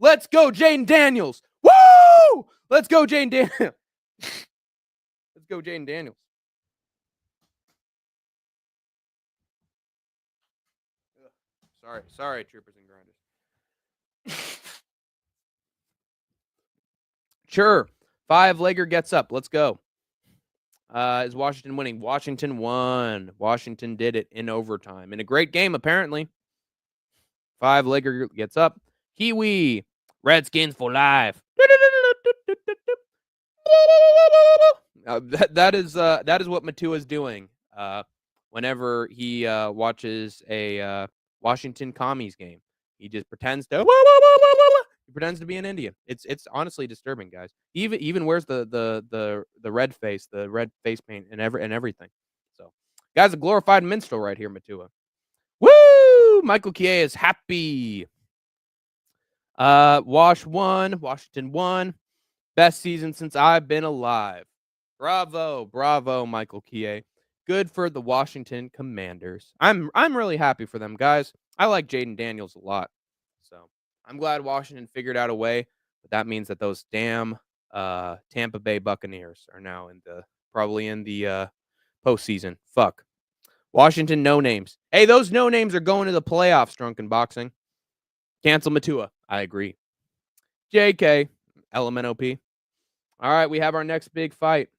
Let's go, Jaden Daniels. Woo! Let's go, Jaden Daniels. Let's go, Jaden Daniels. Sorry, troopers and grinders. Sure. 5-legger gets up. Let's go. Is Washington winning? Washington won. Washington did it in overtime. In a great game, apparently. 5-legger gets up. Kiwi. Redskins for life. That is what Matua is doing whenever he watches a Washington Commies game. He just pretends to he pretends to be an Indian. It's honestly disturbing, guys. He even wears the red face, the red face paint and everything. So, guy's a glorified minstrel right here, Matua. Woo! Michael Kie is happy. Washington won. Best season since I've been alive. Bravo, Michael Kie. Good for the Washington Commanders. I'm really happy for them, guys. I like Jaden Daniels a lot. So I'm glad Washington figured out a way, but that means that those damn Tampa Bay Buccaneers are now probably in the postseason. Fuck. Washington no names. Hey, those no names are going to the playoffs, Drunken Boxing. Cancel Matua. I agree. JK. LMNOP. All right, we have our next big fight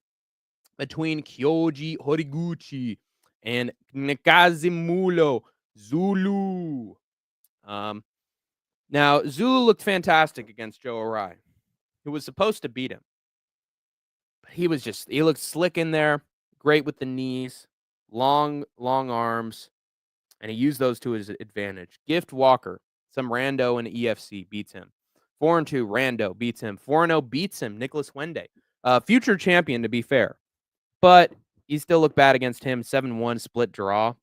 between Kyoji Horiguchi and Nakazimulo Zulu. Now, Zulu looked fantastic against Joe Arai, who was supposed to beat him. But he looked slick in there, great with the knees, long arms, and he used those to his advantage. Gift Walker, some rando in EFC, beats him. 4-2, Rando beats him. 4-0 beats him, Nicholas Wende. Future champion, to be fair. But he still looked bad against him. 7-1 split draw.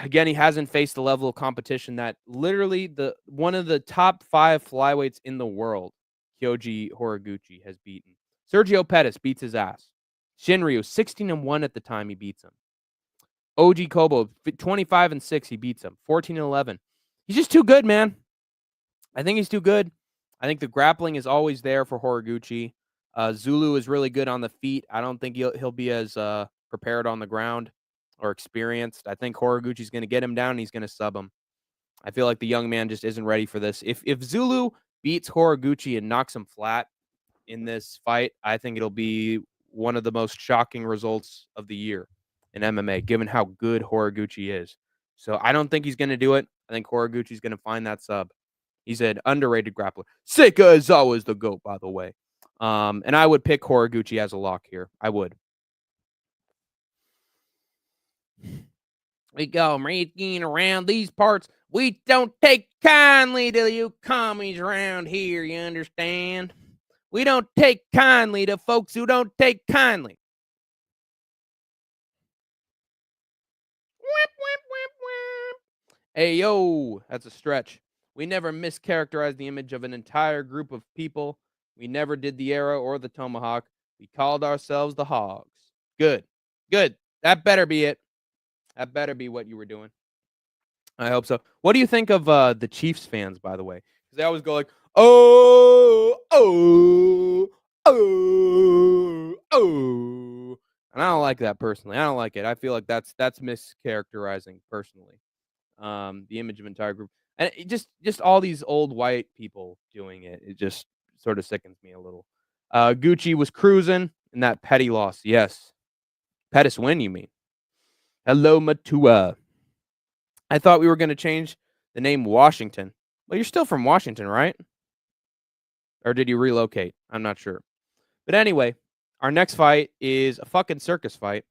Again, he hasn't faced the level of competition that literally one of the top 5 flyweights in the world, Kyoji Horiguchi, has beaten. Sergio Pettis beats his ass. Shinryu, 16-1 at the time he beats him. OG Kobo, 25-6, he beats him. 14-11. He's just too good, man. I think he's too good. I think the grappling is always there for Horiguchi. Zulu is really good on the feet. I don't think he'll be as prepared on the ground or experienced. I think Horiguchi's going to get him down and he's going to sub him. I feel like the young man just isn't ready for this. If Zulu beats Horiguchi and knocks him flat in this fight, I think it'll be one of the most shocking results of the year in MMA, given how good Horiguchi is. So I don't think he's going to do it. I think Horiguchi's going to find that sub. He's an underrated grappler. Seika is always the GOAT, by the way. And I would pick Horiguchi as a lock here. I would. We go making around these parts. We don't take kindly to you commies around here, you understand? We don't take kindly to folks who don't take kindly. Hey, yo, that's a stretch. We never mischaracterized the image of an entire group of people. We never did the arrow or the tomahawk. We called ourselves the Hogs. Good. Good. That better be it. That better be what you were doing. I hope so. What do you think of the Chiefs fans, by the way? Because they always go like, oh, oh, oh, oh. And I don't like that personally. I don't like it. I feel like that's mischaracterizing personally. The image of an entire group. And it just all these old white people doing it. It just sort of sickens me a little. Gucci was cruising in that petty loss. Yes. Pettis win, you mean? Hello, Matua. I thought we were going to change the name Washington. Well, you're still from Washington, right? Or did you relocate? I'm not sure. But anyway, our next fight is a fucking circus fight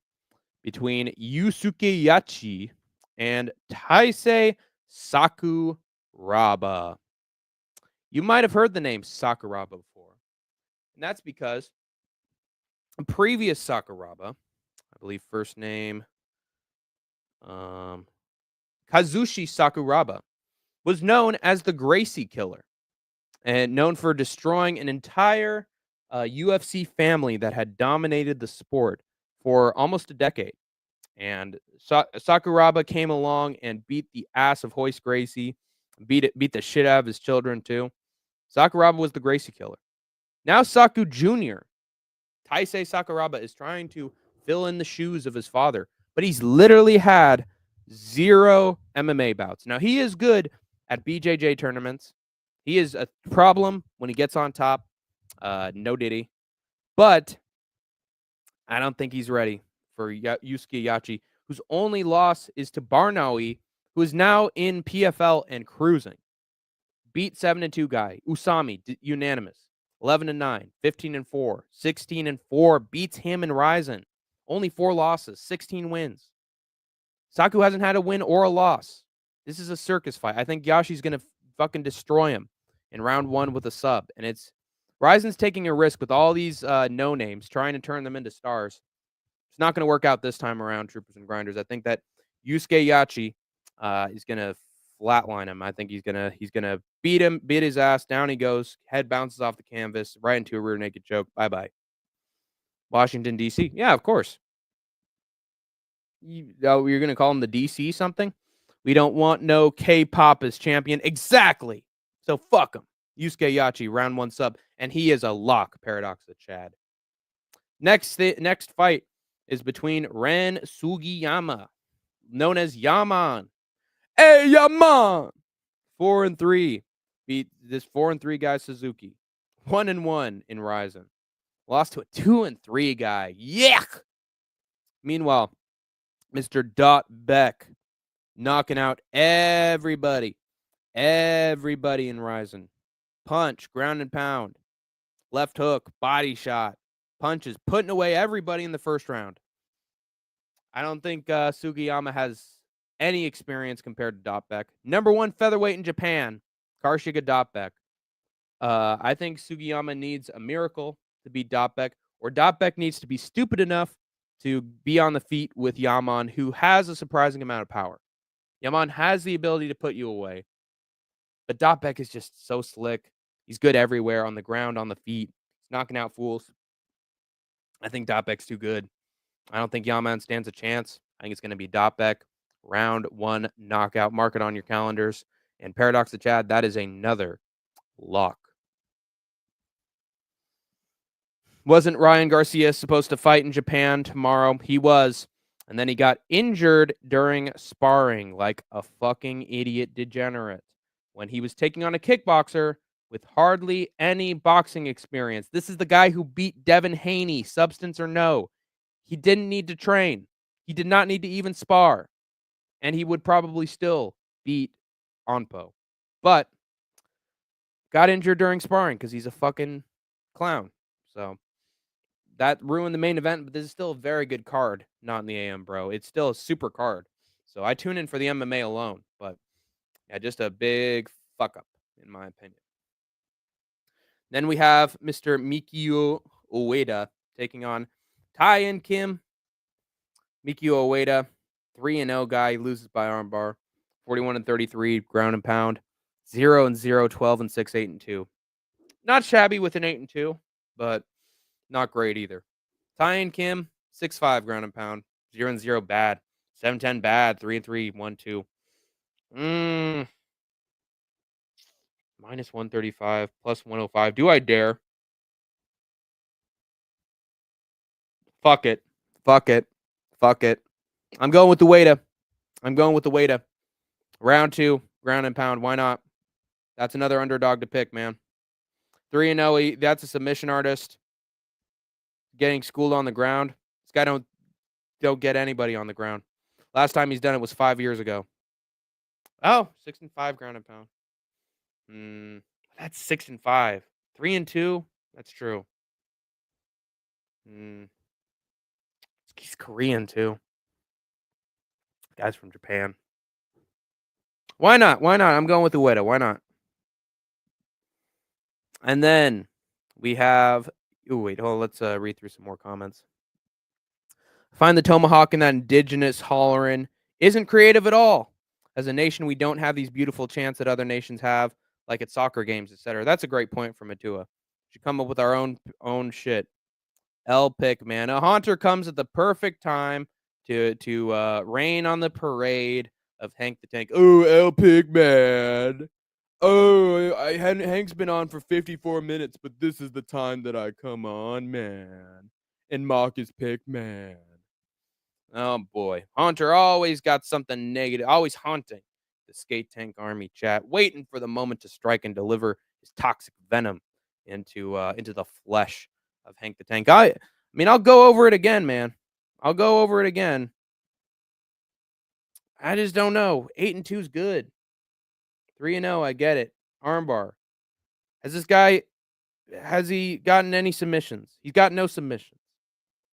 between Yusuke Yachi and Taisei Sakuraba. You might have heard the name Sakuraba before. And that's because a previous Sakuraba, I believe first name Kazushi Sakuraba, was known as the Gracie Killer and known for destroying an entire UFC family that had dominated the sport for almost a decade. And Sakuraba came along and beat the ass of Hoist Gracie, beat the shit out of his children too. Sakuraba was the Gracie Killer. Now Saku Jr., Taisei Sakuraba, is trying to fill in the shoes of his father, but he's literally had 0 MMA bouts. Now, he is good at BJJ tournaments. He is a problem when he gets on top. No diddy. But I don't think he's ready for Yusuke Yachi, whose only loss is to Barnaoui, who is now in PFL and cruising. Beat 7-2 guy. Usami, unanimous. 11-9, 15-4, 16-4. Beats him in RIZIN. Only 4 losses, 16 wins. Saku hasn't had a win or a loss. This is a circus fight. I think Yashi's going to fucking destroy him in round 1 with a sub. And RIZIN's taking a risk with all these no-names, trying to turn them into stars. It's not going to work out this time around, troopers and grinders. I think that Yusuke Yachi is going to flatline him. I think he's gonna beat him, beat his ass. Down he goes. Head bounces off the canvas right into a rear naked choke. Bye-bye. Washington, D.C. Yeah, of course. You're going to call him the D.C. something? We don't want no K-pop as champion. Exactly. So fuck him. Yusuke Yachi, round 1 sub. And he is a lock, Paradox of Chad. Next fight is between Ren Sugiyama, known as Yaman. Hey, Yaman! 4-3. Beat this 4-3 guy, Suzuki. 1-1 in RIZIN. Lost to a 2-3 guy. Yuck! Meanwhile, Mr. Dot Beck knocking out everybody. Everybody in RIZIN. Punch, ground and pound. Left hook, body shot. Punches, putting away everybody in the first round. I don't think Sugiyama has any experience compared to Dot Beck. Number 1 featherweight in Japan, Karshiga Dot Beck. I think Sugiyama needs a miracle to beat Dot Beck, or Dot Beck needs to be stupid enough to be on the feet with Yaman, who has a surprising amount of power. Yaman has the ability to put you away, but Dot Beck is just so slick. He's good everywhere, on the ground, on the feet. He's knocking out fools. I think Dot Beck's too good. I don't think Yaman stands a chance. I think it's going to be Dot Beck. Round 1 knockout. Mark it on your calendars. And Paradox of Chad, that is another lock. Wasn't Ryan Garcia supposed to fight in Japan tomorrow? He was. And then he got injured during sparring like a fucking idiot degenerate when he was taking on a kickboxer with hardly any boxing experience. This is the guy who beat Devin Haney, substance or no. He didn't need to train. He did not need to even spar. And he would probably still beat Onpo. But got injured during sparring because he's a fucking clown. So that ruined the main event, but this is still a very good card, not in the AM, bro. It's still a super card. So I tune in for the MMA alone. But yeah, just a big fuck up, in my opinion. Then we have Mr. Mikio Ueda taking on Tai Kim. Mikio Ueda, 3-0 guy, loses by armbar. 41-33, ground and pound. 0-0, 12-6, 8-2. Not shabby with an 8-2, but not great either. Tai Kim, 6'5", ground and pound. 0-0, bad. 7-10, bad. 3-3, 1-2. Minus 135, plus 105. Do I dare? Fuck it. Fuck it. Fuck it. I'm going with the Ueda. Round 2, ground and pound. Why not? That's another underdog to pick, man. 3-0. That's a submission artist. Getting schooled on the ground. This guy don't get anybody on the ground. Last time he's done it was 5 years ago. Oh, 6-5 ground and pound. That's 6-5. 3-2. That's true. He's Korean too. Guy's from Japan. Why not? I'm going with the Ueda. Why not? And then we have. Oh wait, hold on. Let's read through some more comments. Find the tomahawk in that indigenous hollering isn't creative at all. As a nation, we don't have these beautiful chants that other nations have, like at soccer games, etc. That's a great point from Atua. Should come up with our own shit. L pick, man. A haunter comes at the perfect time to rain on the parade of Hank the Tank. Oh, L pick, man. Oh, Hank's been on for 54 minutes, but this is the time that I come on, man. And mock his pick, man. Oh boy, Haunter always got something negative, always haunting the SkateTank Army chat, waiting for the moment to strike and deliver his toxic venom into the flesh of Hank the Tank. I mean, I'll go over it again, man. I'll go over it again. I just don't know. 8-2 is good. 3-0, I get it. Armbar. Has he gotten any submissions? He's got no submissions.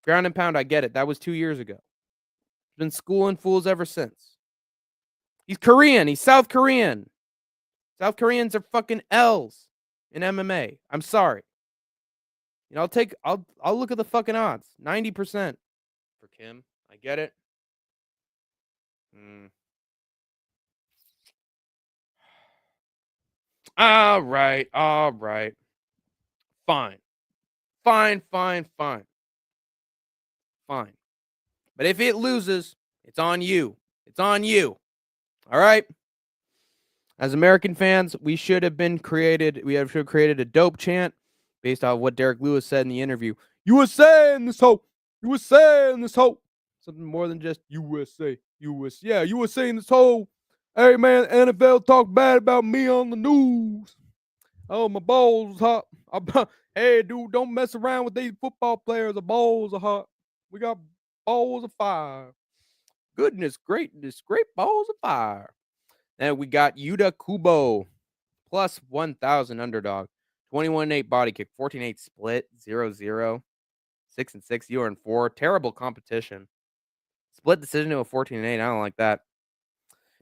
Ground and pound, I get it. That was 2 years ago. Been schooling fools ever since. He's Korean. He's South Korean. South Koreans are fucking L's in MMA. I'm sorry. You know, I'll look at the fucking odds. 90% for Kim. I get it. All right. Fine. But if it loses, it's on you. It's on you. All right? As American fans, we should have created a dope chant based off what Derek Lewis said in the interview. USA in this hoe. USA in this hoe. Something more than just USA. Yeah, USA in this hoe. Hey, man, NFL talk bad about me on the news. Oh, my balls hot. Hey, dude, don't mess around with these football players. The balls are hot. We got balls of fire. Goodness, great balls of fire. And we got Yuta Kubo, plus 1,000 underdog. 21-8 body kick, 14-8 split, 0-0. 6-6, 0-4. Terrible competition. Split decision to a 14-8. I don't like that.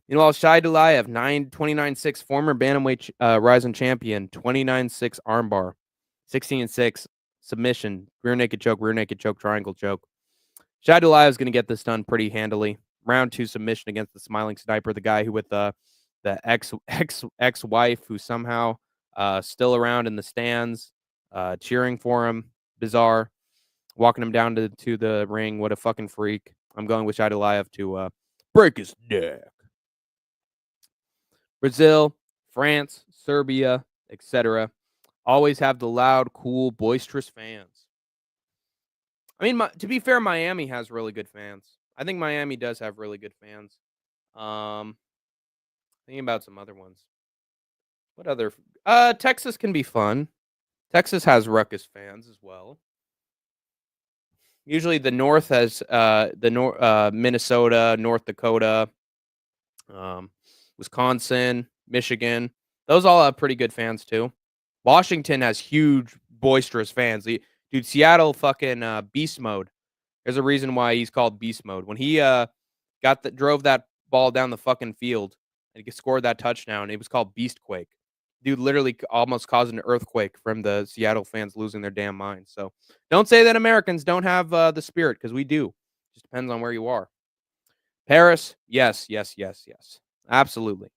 Meanwhile, Shai Dulaev, 29-6, former bantamweight RIZIN champion, 29-6 armbar, 16-6 submission, rear naked choke, triangle choke. Shai Dulaev is going to get this done pretty handily. Round 2 submission against the smiling sniper, the guy who with the ex-wife who somehow still around in the stands, cheering for him. Bizarre. Walking him down to the ring. What a fucking freak. I'm going with Shai Dulaev to break his neck. Brazil, France, Serbia, etc. always have the loud, cool, boisterous fans. I mean, to be fair, Miami has really good fans. I think Miami does have really good fans. Thinking about some other ones. What other? Texas can be fun. Texas has ruckus fans as well. Usually, the North has Minnesota, North Dakota, Wisconsin, Michigan. Those all have pretty good fans too. Washington has huge, boisterous fans. Dude, Seattle fucking beast mode. There's a reason why he's called beast mode. When he drove that ball down the fucking field and he scored that touchdown, it was called Beast Quake. Dude literally almost caused an earthquake from the Seattle fans losing their damn minds. So don't say that Americans don't have the spirit, because we do. Just depends on where you are. Paris, yes, yes, yes, yes, absolutely.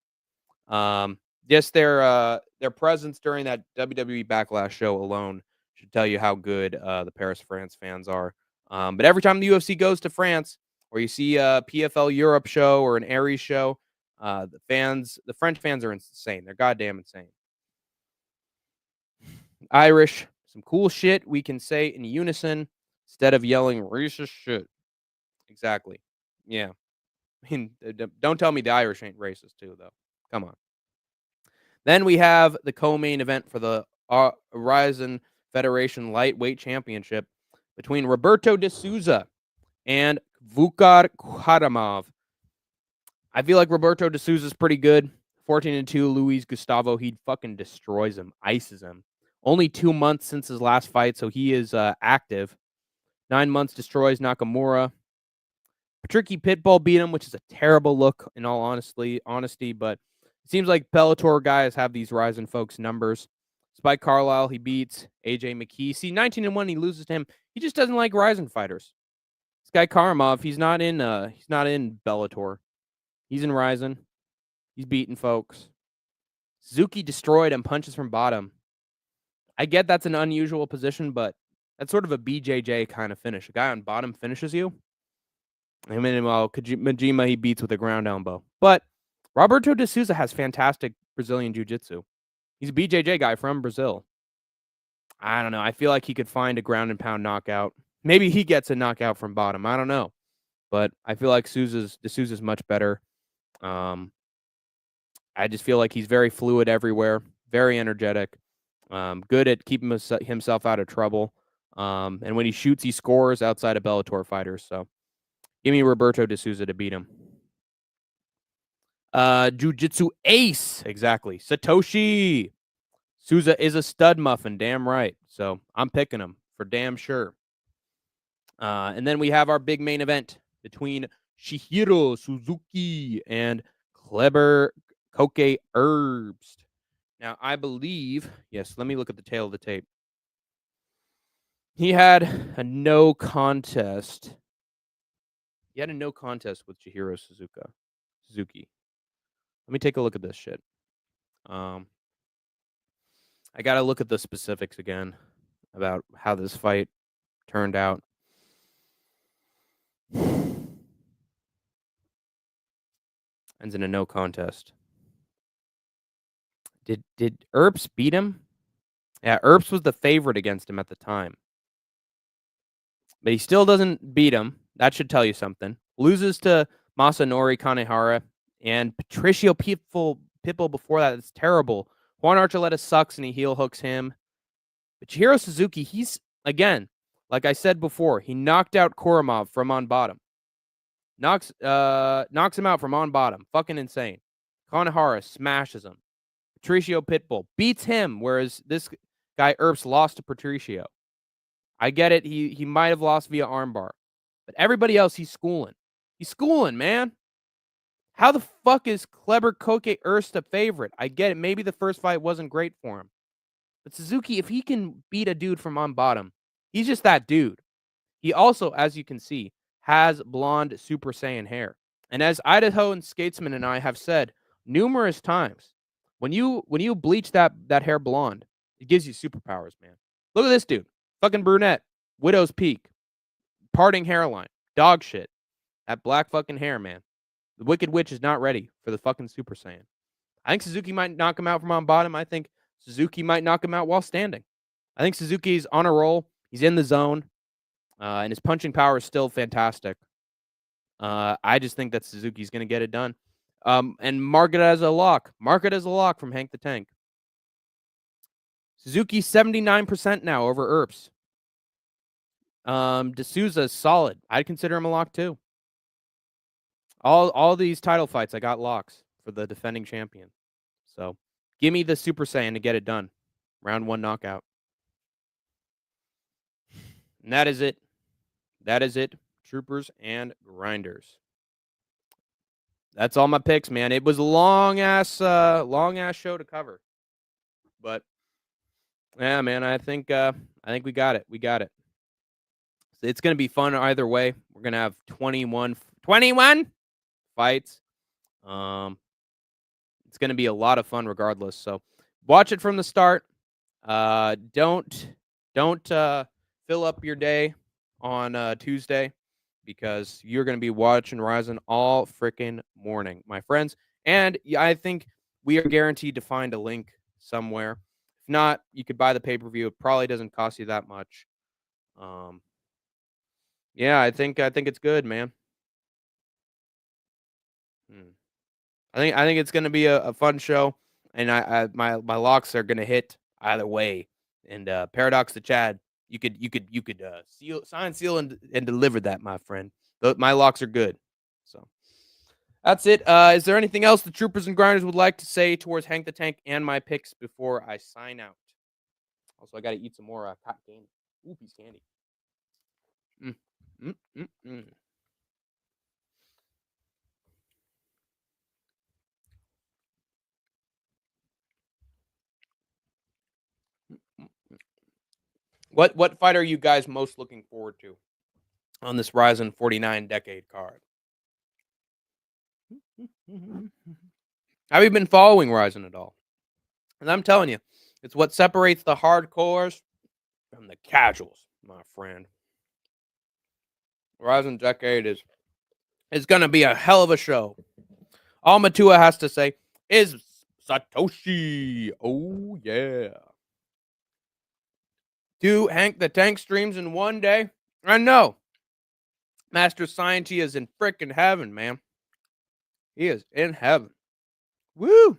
Just their presence during that WWE Backlash show alone should tell you how good the Paris, France fans are. But every time the UFC goes to France, or you see a PFL Europe show or an Aries show, the French fans are insane. They're goddamn insane. Irish, some cool shit we can say in unison instead of yelling racist shit. Exactly. Yeah. I mean, don't tell me the Irish ain't racist too, though. Come on. Then we have the co-main event for the RIZIN Federation Lightweight Championship between Roberto de Souza and Vukar Kharamov. I feel like Roberto de Souza is pretty good. 14-2, Luis Gustavo, he fucking destroys him, ices him. Only 2 months since his last fight, so he is active. 9 months, destroys Nakamura. Tricky Pitbull beat him, which is a terrible look in all honesty, but it seems like Bellator guys have these RIZIN folks' numbers. Spike Carlisle, he beats AJ McKee. See, 19-1, he loses to him. He just doesn't like RIZIN fighters. This guy Karamov, he's not in Bellator. He's in RIZIN. He's beating folks. Suzuki destroyed him, punches from bottom. I get that's an unusual position, but that's sort of a BJJ kind of finish. A guy on bottom finishes you. I mean, well, Majima, he beats with a ground elbow. But Roberto de Souza has fantastic Brazilian jiu-jitsu. He's a BJJ guy from Brazil. I don't know. I feel like he could find a ground and pound knockout. Maybe he gets a knockout from bottom. I don't know. But I feel like de Souza's much better. I just feel like he's very fluid everywhere, very energetic, good at keeping himself out of trouble. And when he shoots, he scores outside of Bellator fighters. So give me Roberto de Souza to beat him. Jiu-jitsu ace. Exactly. Satoshi. Souza is a stud muffin. Damn right. So I'm picking him for damn sure. And then we have our big main event between Shihiro Suzuki and Kleber Koke Herbst. Now, I believe, yes, let me look at the tail of the tape. He had a no contest. He had a no contest with Chihiro Suzuki. Let me take a look at this shit. I got to look at the specifics again about how this fight turned out. Ends in a no contest. Did Herbst beat him? Yeah, Herbst was the favorite against him at the time. But he still doesn't beat him. That should tell you something. Loses to Masanori Kanehara and Patricio Pitbull before that. It's terrible. Juan Archuleta sucks and he heel hooks him. But Chihiro Suzuki, he's, again, like I said before, he knocked out Koramov from on bottom. Knocks him out from on bottom. Fucking insane. Kanehara smashes him. Patricio Pitbull beats him, whereas this guy Herbst lost to Patricio. I get it. He might have lost via armbar. But everybody else, he's schooling. He's schooling, man. How the fuck is Kleber Koke Herbst a favorite? I get it. Maybe the first fight wasn't great for him. But Suzuki, if he can beat a dude from on bottom, he's just that dude. He also, as you can see, has blonde Super Saiyan hair. And as Idaho and Skatesman and I have said numerous times, when you bleach that hair blonde, it gives you superpowers, man. Look at this dude. Fucking brunette. Widow's peak. Parting hairline. Dog shit. That black fucking hair, man. The Wicked Witch is not ready for the fucking Super Saiyan. I think Suzuki might knock him out from on bottom. I think Suzuki might knock him out while standing. I think Suzuki's on a roll. He's in the zone. and his punching power is still fantastic. I just think that Suzuki's going to get it done. And mark it as a lock. Mark it as a lock from Hank the Tank. Suzuki 79% now over Earps. D'Souza's solid. I'd consider him a lock too. All these title fights, I got locks for the defending champion. So give me the Super Saiyan to get it done. Round 1 knockout. And that is it. That is it. Troopers and grinders. That's all my picks, man. It was a long ass show to cover. But yeah, man, I think we got it. We got it. It's going to be fun either way. We're going to have 21 fights. It's going to be a lot of fun regardless. So watch it from the start. Don't fill up your day on Tuesday because you're going to be watching RIZIN all freaking morning, my friends. And I think we are guaranteed to find a link somewhere. If not, you could buy the pay-per-view. It probably doesn't cost you that much. Yeah, I think it's good, man. I think it's gonna be a fun show, and my locks are gonna hit either way. And Paradox the Chad, you could sign, seal, and deliver that, my friend. My locks are good. So that's it. Is there anything else the Troopers and Grinders would like to say towards Hank the Tank and my picks before I sign out? Also, I got to eat some more cotton candy. Ooh, piece of candy. What fight are you guys most looking forward to on this RIZIN 49 decade card? Have you been following RIZIN at all? And I'm telling you, it's what separates the hardcores from the casuals, my friend. RIZIN decade is going to be a hell of a show. All Matua has to say is Satoshi. Oh, yeah. 2 Hank the Tank streams in one day? I know. Master Scientist is in freaking heaven, man. He is in heaven. Woo!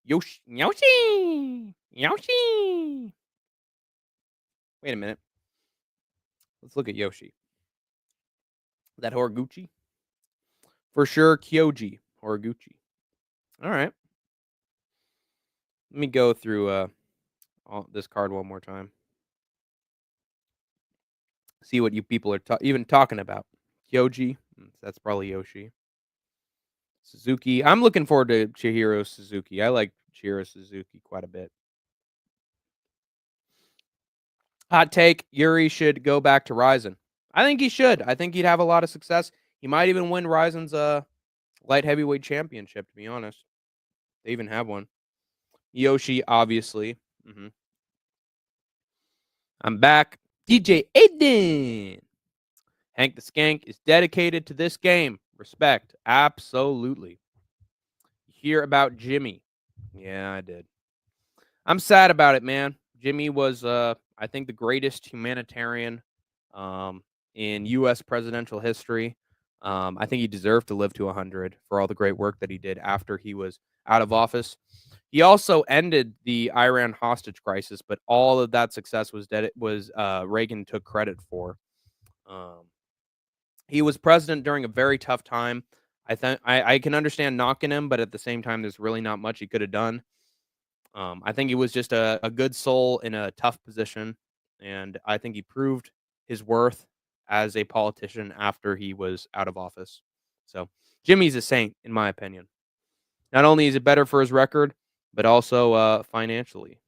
Yoshi. Yoshi. Yoshi. Wait a minute. Let's look at Yoshi. That Horiguchi? For sure, Kyoji Horiguchi. All right. Let me go through this card one more time. See what you people are even talking about. Kyoji. That's probably Yoshi. Suzuki. I'm looking forward to Chihiro Suzuki. I like Chihiro Suzuki quite a bit. Hot take, Yuri should go back to RIZIN. I think he should. I think he'd have a lot of success. He might even win RIZIN's light heavyweight championship, to be honest. They even have one. Yoshi, obviously. I'm back. DJ Aiden. Hank the Skank is dedicated to this game. Respect. Absolutely. You hear about Jimmy. Yeah, I did. I'm sad about it, man. Jimmy was, I think, the greatest humanitarian in U.S. presidential history. I think he deserved to live to 100 for all the great work that he did after he was out of office. He also ended the Iran hostage crisis, but all of that success was Reagan took credit for. He was president during a very tough time. I can understand knocking him, but at the same time, there's really not much he could have done. I think he was just a good soul in a tough position, and I think he proved his worth as a politician after he was out of office. So Jimmy's a saint, in my opinion. Not only is it better for his record, but also financially.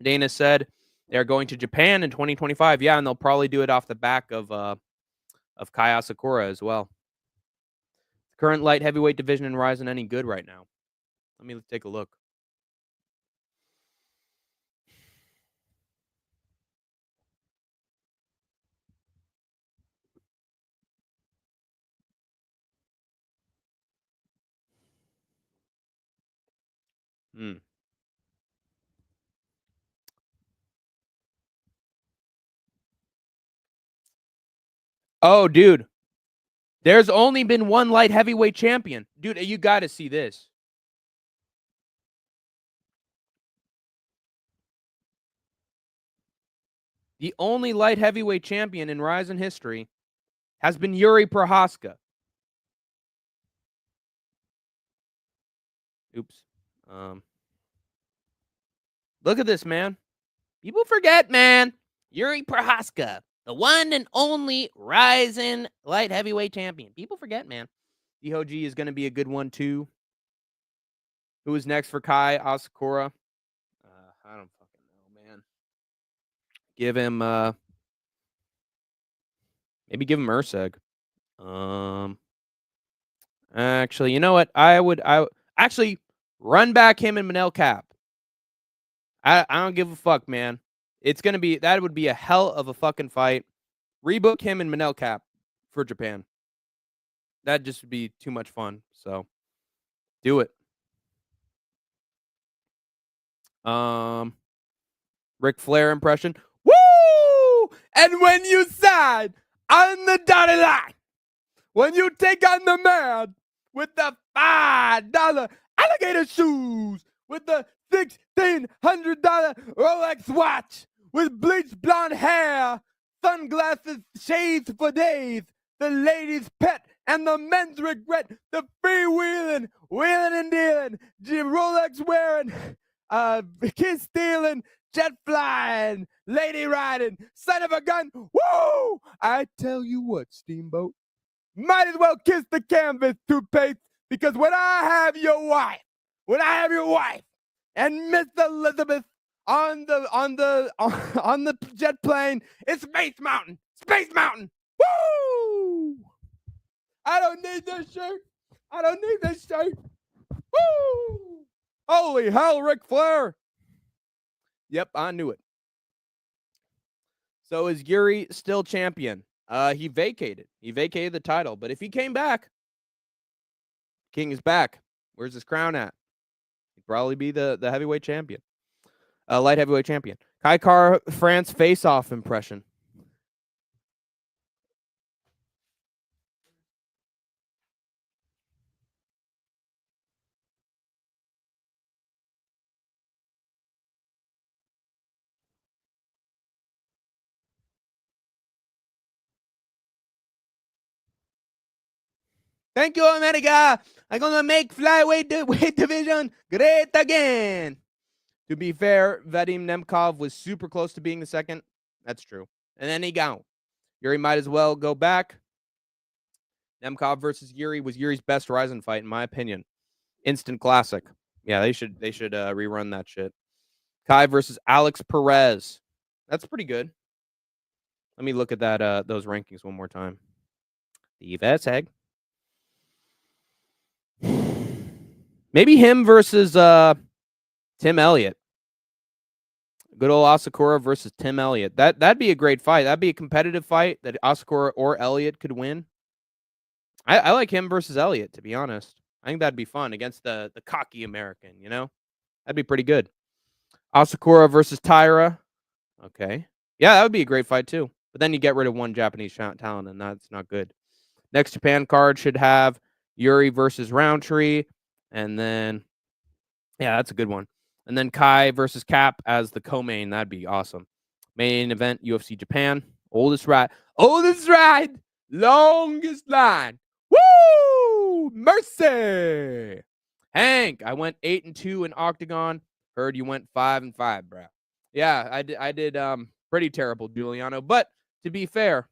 Dana said they're going to Japan in 2025. Yeah, and they'll probably do it off the back of Kai Asakura as well. Current light heavyweight division in RIZIN any good right now? Let me take a look. Oh, dude. There's only been one light heavyweight champion. Dude, you got to see this. The only light heavyweight champion in RIZIN history has been Yuri Prohaska. Oops. Look at this, man. People forget, man. Yuri Prohaska, the one and only RIZIN light heavyweight champion. People forget, man. DHOG is going to be a good one, too. Who is next for Kai Asakura? I don't fucking know, man. Give him, maybe give him Urseg. Actually, you know what? I would actually run back him and Manel Cap. I don't give a fuck, man. It's gonna be that would be a hell of a fucking fight. Rebook him and Manel Cap for Japan. That'd just be too much fun. So do it. Ric Flair impression. Woo! And when you side on the dotted line, when you take on the man with the $5 alligator shoes, with the $1,600 Rolex watch, with bleached blonde hair, sunglasses, shades for days, the ladies' pet and the men's regret, the freewheeling, wheeling and dealing, Rolex wearing, kiss stealing, jet flying, lady riding, son of a gun. Woo! I tell you what, Steamboat, might as well kiss the canvas, toothpaste, because when I have your wife and Miss Elizabeth on the jet plane, it's Space Mountain. Woo! I don't need this shirt. Woo! Holy hell, Ric Flair. Yep, I knew it. So is Yuri still champion? He vacated the title, but if he came back, King is back. Where's his crown at? He'd probably be the heavyweight champion. Light heavyweight champion. Kai Car France face-off impression. Thank you, America. I'm going to make flyweight weight division great again. To be fair, Vadim Nemkov was super close to being the second. That's true. And then he gone. Yuri might as well go back. Nemkov versus Yuri was Yuri's best RIZIN fight, in my opinion. Instant classic. Yeah, they should rerun that shit. Kai versus Alex Perez. That's pretty good. Let me look at that those rankings one more time. The Veseg. Maybe him versus Tim Elliott. Good old Asakura versus Tim Elliott. That'd be a great fight. That'd be a competitive fight that Asakura or Elliott could win. I like him versus Elliott, to be honest. I think that'd be fun against the cocky American, you know? That'd be pretty good. Asakura versus Taira. Okay. Yeah, that would be a great fight, too. But then you get rid of one Japanese talent, and that's not good. Next Japan card should have Yuri versus Roundtree. And then, yeah, that's a good one. And then Kai versus Cap as the co-main. That'd be awesome. Main event, UFC Japan. Oldest ride. Longest line. Woo! Mercy! Hank, I went 8-2 in Octagon. Heard you went 5-5, bro. Yeah, I did pretty terrible, Giuliano. But to be fair,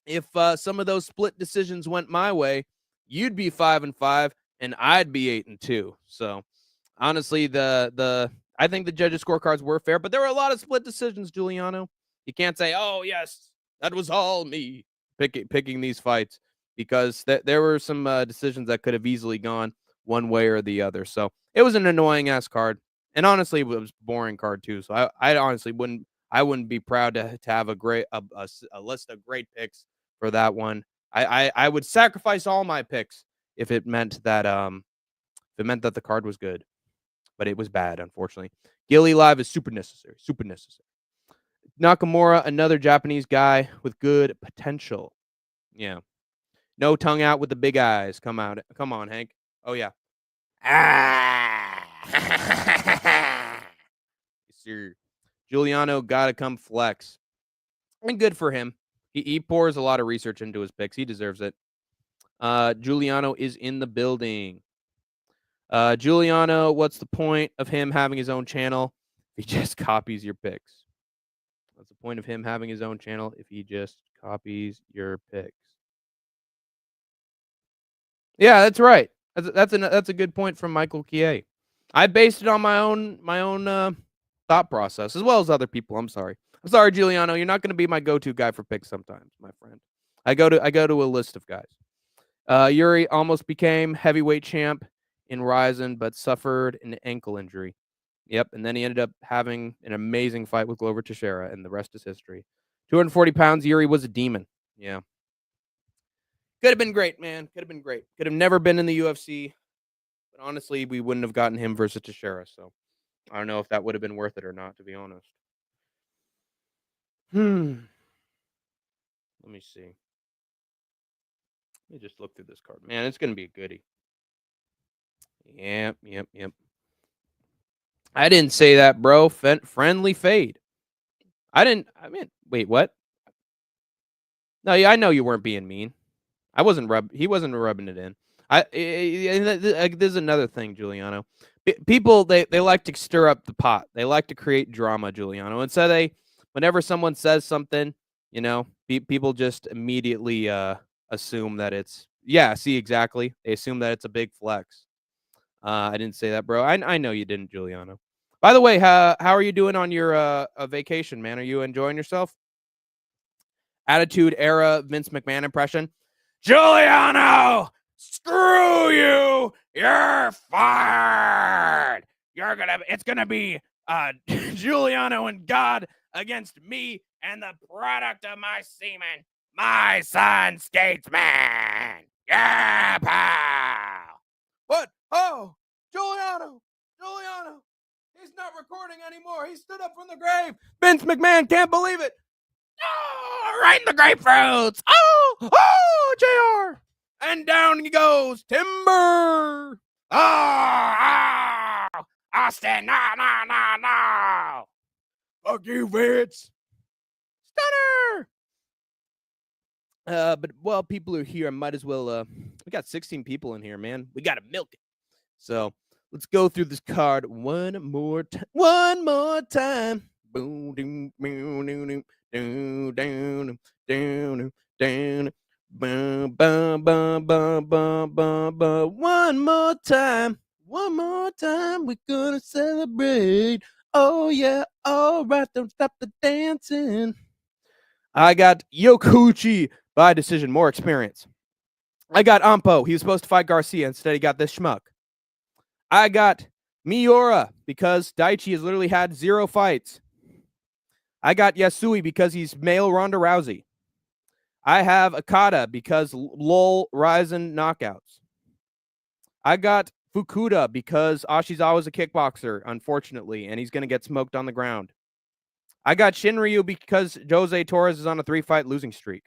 if some of those split decisions went my way, you'd be 5-5 and I'd be 8-2. So honestly, I think the judges' scorecards were fair, but there were a lot of split decisions, Giuliano. You can't say, "Oh yes, that was all me picking these fights," because there were some decisions that could have easily gone one way or the other. So it was an annoying ass card, and honestly, it was a boring card too. So I honestly wouldn't be proud to have a list of great picks for that one. I would sacrifice all my picks if it meant that the card was good. but it was bad, unfortunately. Gilly Live is super necessary. Super necessary. Nakamura, another Japanese guy with good potential. Yeah. No tongue out with the big eyes. Come on, Hank. Oh, yeah. Ah. Sir. Giuliano got to come flex. And good for him. He pours a lot of research into his picks. He deserves it. Giuliano is in the building. Giuliano, what's the point of him having his own channel if he just copies your picks? What's the point of him having his own channel if he just copies your picks? Yeah, that's right. That's a good point from Michael Kie. I based it on my own thought process as well as other people. I'm sorry, Giuliano. You're not going to be my go-to guy for picks sometimes, my friend. I go to a list of guys. Yuri almost became heavyweight champ in RIZIN, but suffered an ankle injury. Yep, and then he ended up having an amazing fight with Glover Teixeira, and the rest is history. 240 pounds, Yuri was a demon. Yeah. Could have been great, man. Could have been great. Could have never been in the UFC. But honestly, we wouldn't have gotten him versus Teixeira, so I don't know if that would have been worth it or not, to be honest. Let me see. Let me just look through this card. Man, it's going to be a goodie. Yep. I didn't say that, bro. Friendly fade. Wait, what? No, yeah, I know you weren't being mean. He wasn't rubbing it in. There's another thing, Giuliano. People, they like to stir up the pot. They like to create drama, Giuliano. And so whenever someone says something, people just immediately assume that it's, exactly. They assume that it's a big flex. I didn't say that, bro. I know you didn't, Giuliano. By the way, how are you doing on your vacation, man? Are you enjoying yourself? Attitude Era Vince McMahon impression. Giuliano, screw you. You're fired. It's gonna be Giuliano and God against me and the product of my semen, my son, Skatesman. Yeah, pal. What? Oh, Giuliano. He's not recording anymore. He stood up from the grave. Vince McMahon can't believe it. Oh, right in the grapefruits. Oh, JR. And down he goes. Timber. Oh, Austin. No. Fuck you, Vince. Stunner. But while people are here, I might as well, we got 16 people in here, man. We got to milk it. So let's go through this card one more time. Boom, doom, boom, doom, down, down, down, down, bum, bum, bum, bum, bum, bum, bum. One more time, we're gonna celebrate. Oh yeah, all right, don't stop the dancing. I got Yokuchi by decision, more experience. I got Ampo. He was supposed to fight Garcia. Instead, he got this schmuck. I got Miura because Daichi has literally had 0 fights. I got Yasui because he's male Ronda Rousey. I have Okada because lol RIZIN knockouts. I got Fukuda because Ashizawa's a kickboxer, unfortunately, and he's going to get smoked on the ground. I got Shinryu because Jose Torres is on a 3-fight losing streak.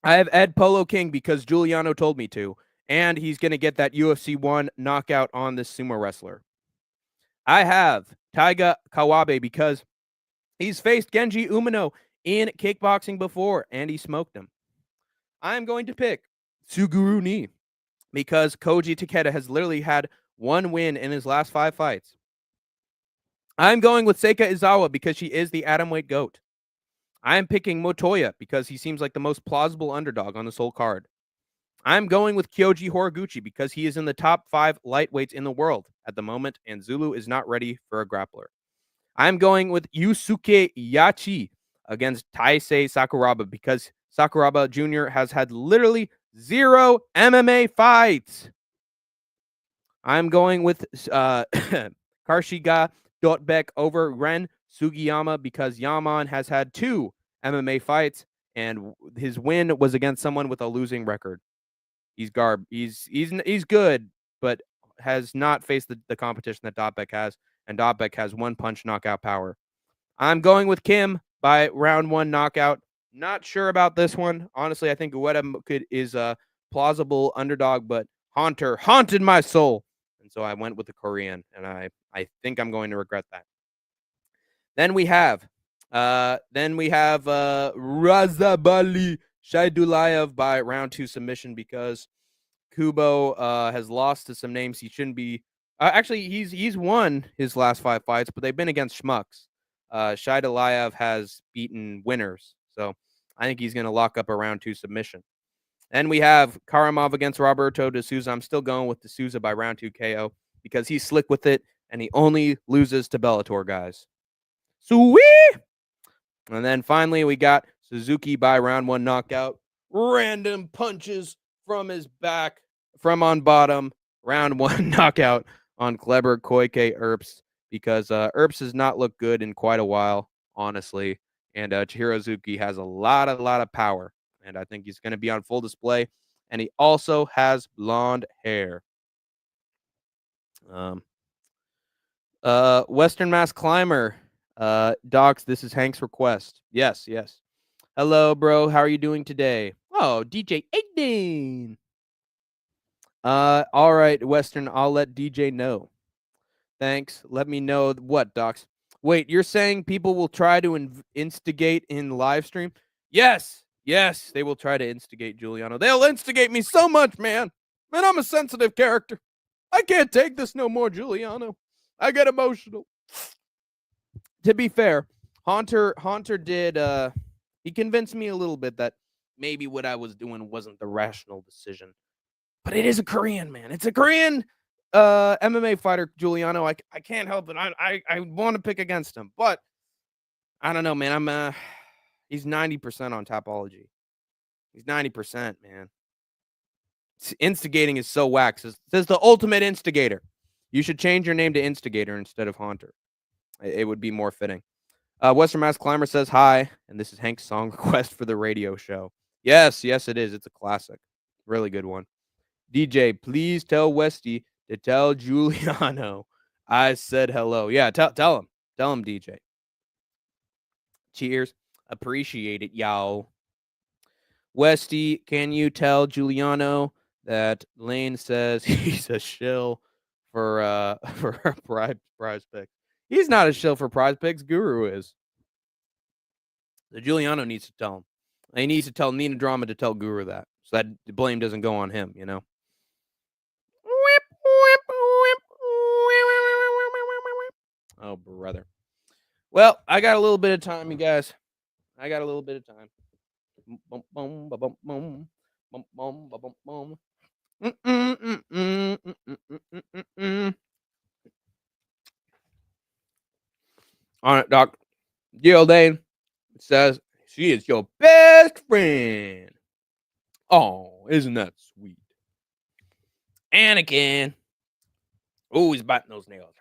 I have Ed Polo King because Giuliano told me to, and he's going to get that UFC 1 knockout on this sumo wrestler. I have Taiga Kawabe because he's faced Genji Umino in kickboxing before, and he smoked him. I'm going to pick Suguru Ni because Koji Takeda has literally had 1 win in his last 5 fights. I'm going with Seika Izawa because she is the atomweight GOAT. I'm picking Motoya because he seems like the most plausible underdog on this whole card. I'm going with Kyoji Horiguchi because he is in the top 5 lightweights in the world at the moment, and Zulu is not ready for a grappler. I'm going with Yusuke Yachi against Taisei Sakuraba because Sakuraba Jr. has had literally 0 MMA fights. I'm going with Karshiga Dotbek over Ren Sugiyama because Yaman has had 2 MMA fights, and his win was against someone with a losing record. He's good, but has not faced the competition that Dotbeck has, and Dotbeck has one punch knockout power. I'm going with Kim by round 1 knockout. Not sure about this one. Honestly, I think Ueda is a plausible underdog, but Haunter haunted my soul. And so I went with the Korean, and I think I'm going to regret that. Then we have Razabali Shaidulayev by round 2 submission because Kubo has lost to some names he shouldn't be. Actually, he's won his last 5 fights, but they've been against schmucks. Shaidulayev has beaten winners, so I think he's going to lock up a round 2 submission. Then we have Karamov against Roberto D'Souza. I'm still going with D'Souza by round 2 KO because he's slick with it, and he only loses to Bellator guys. Sweet! And then finally, we got Suzuki by round 1 knockout. Random punches from his back, from on bottom. Round 1 knockout on Kleber Koike Earps because Earps has not looked good in quite a while, honestly. And Chihiro Suzuki has a lot of power. And I think he's going to be on full display. And he also has blonde hair. Western Mass Climber. Docs, this is Hank's request. Yes. Hello, bro. How are you doing today? Oh, DJ 18. All right, Western. I'll let DJ know. Thanks. Let me know what, Docs. Wait, you're saying people will try to instigate in live stream? Yes, they will try to instigate Giuliano. They'll instigate me so much, man. Man, I'm a sensitive character. I can't take this no more, Giuliano. I get emotional. To be fair, Haunter did he convinced me a little bit that maybe what I was doing wasn't the rational decision. But it is a Korean, man. It's a Korean MMA fighter, Giuliano. I can't help it. I want to pick against him, but I don't know, man. He's 90% on Tapology. He's 90%, man. Instigating is so whack. Says the ultimate instigator. You should change your name to Instigator instead of Haunter. It would be more fitting. Western Mass Climber says hi, and this is Hank's song request for the radio show. Yes, it is. It's a classic. Really good one. DJ, please tell Westy to tell Giuliano I said hello. Yeah, tell him. Tell him, DJ. Cheers. Appreciate it, y'all. Westy, can you tell Giuliano that Lane says he's a shill for prize pick? He's not a shill for prize picks. Guru is. So Giuliano needs to tell him. He needs to tell Nina Drama to tell Guru that, so that the blame doesn't go on him, you know? Oh, brother. Well, I got a little bit of time, you guys. I got a little bit of time. On it, Doc. Gildane says she is your best friend. Oh, isn't that sweet? Anakin. Oh, he's biting those nails.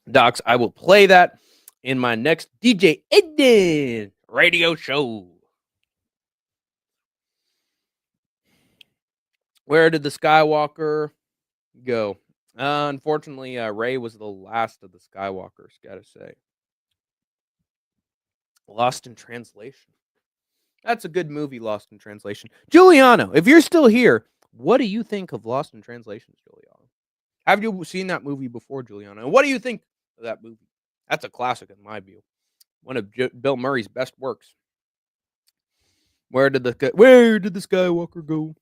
Docs, I will play that in my next DJ Eden radio show. Where did the Skywalker go? Unfortunately, Rey was the last of the Skywalkers, gotta say. Lost in Translation. That's a good movie, Lost in Translation. Giuliano, if you're still here, what do you think of Lost in Translation, Giuliano? Have you seen that movie before, Giuliano? And what do you think of that movie? That's a classic in my view. One of Bill Murray's best works. Where did the Skywalker go?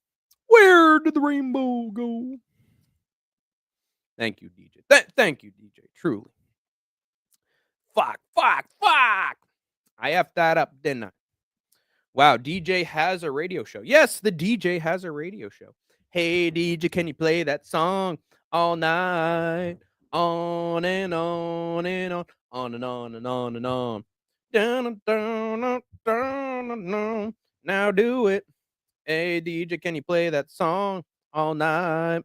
Where did the rainbow go? Thank you, DJ. Thank you, DJ. Truly. Fuck. I effed that up, didn't I? Wow, DJ has a radio show. Yes, the DJ has a radio show. Hey, DJ, can you play that song all night? On and on and on. On and on and on and on. Down, down, down, down. Now do it. Hey, DJ, can you play that song all night?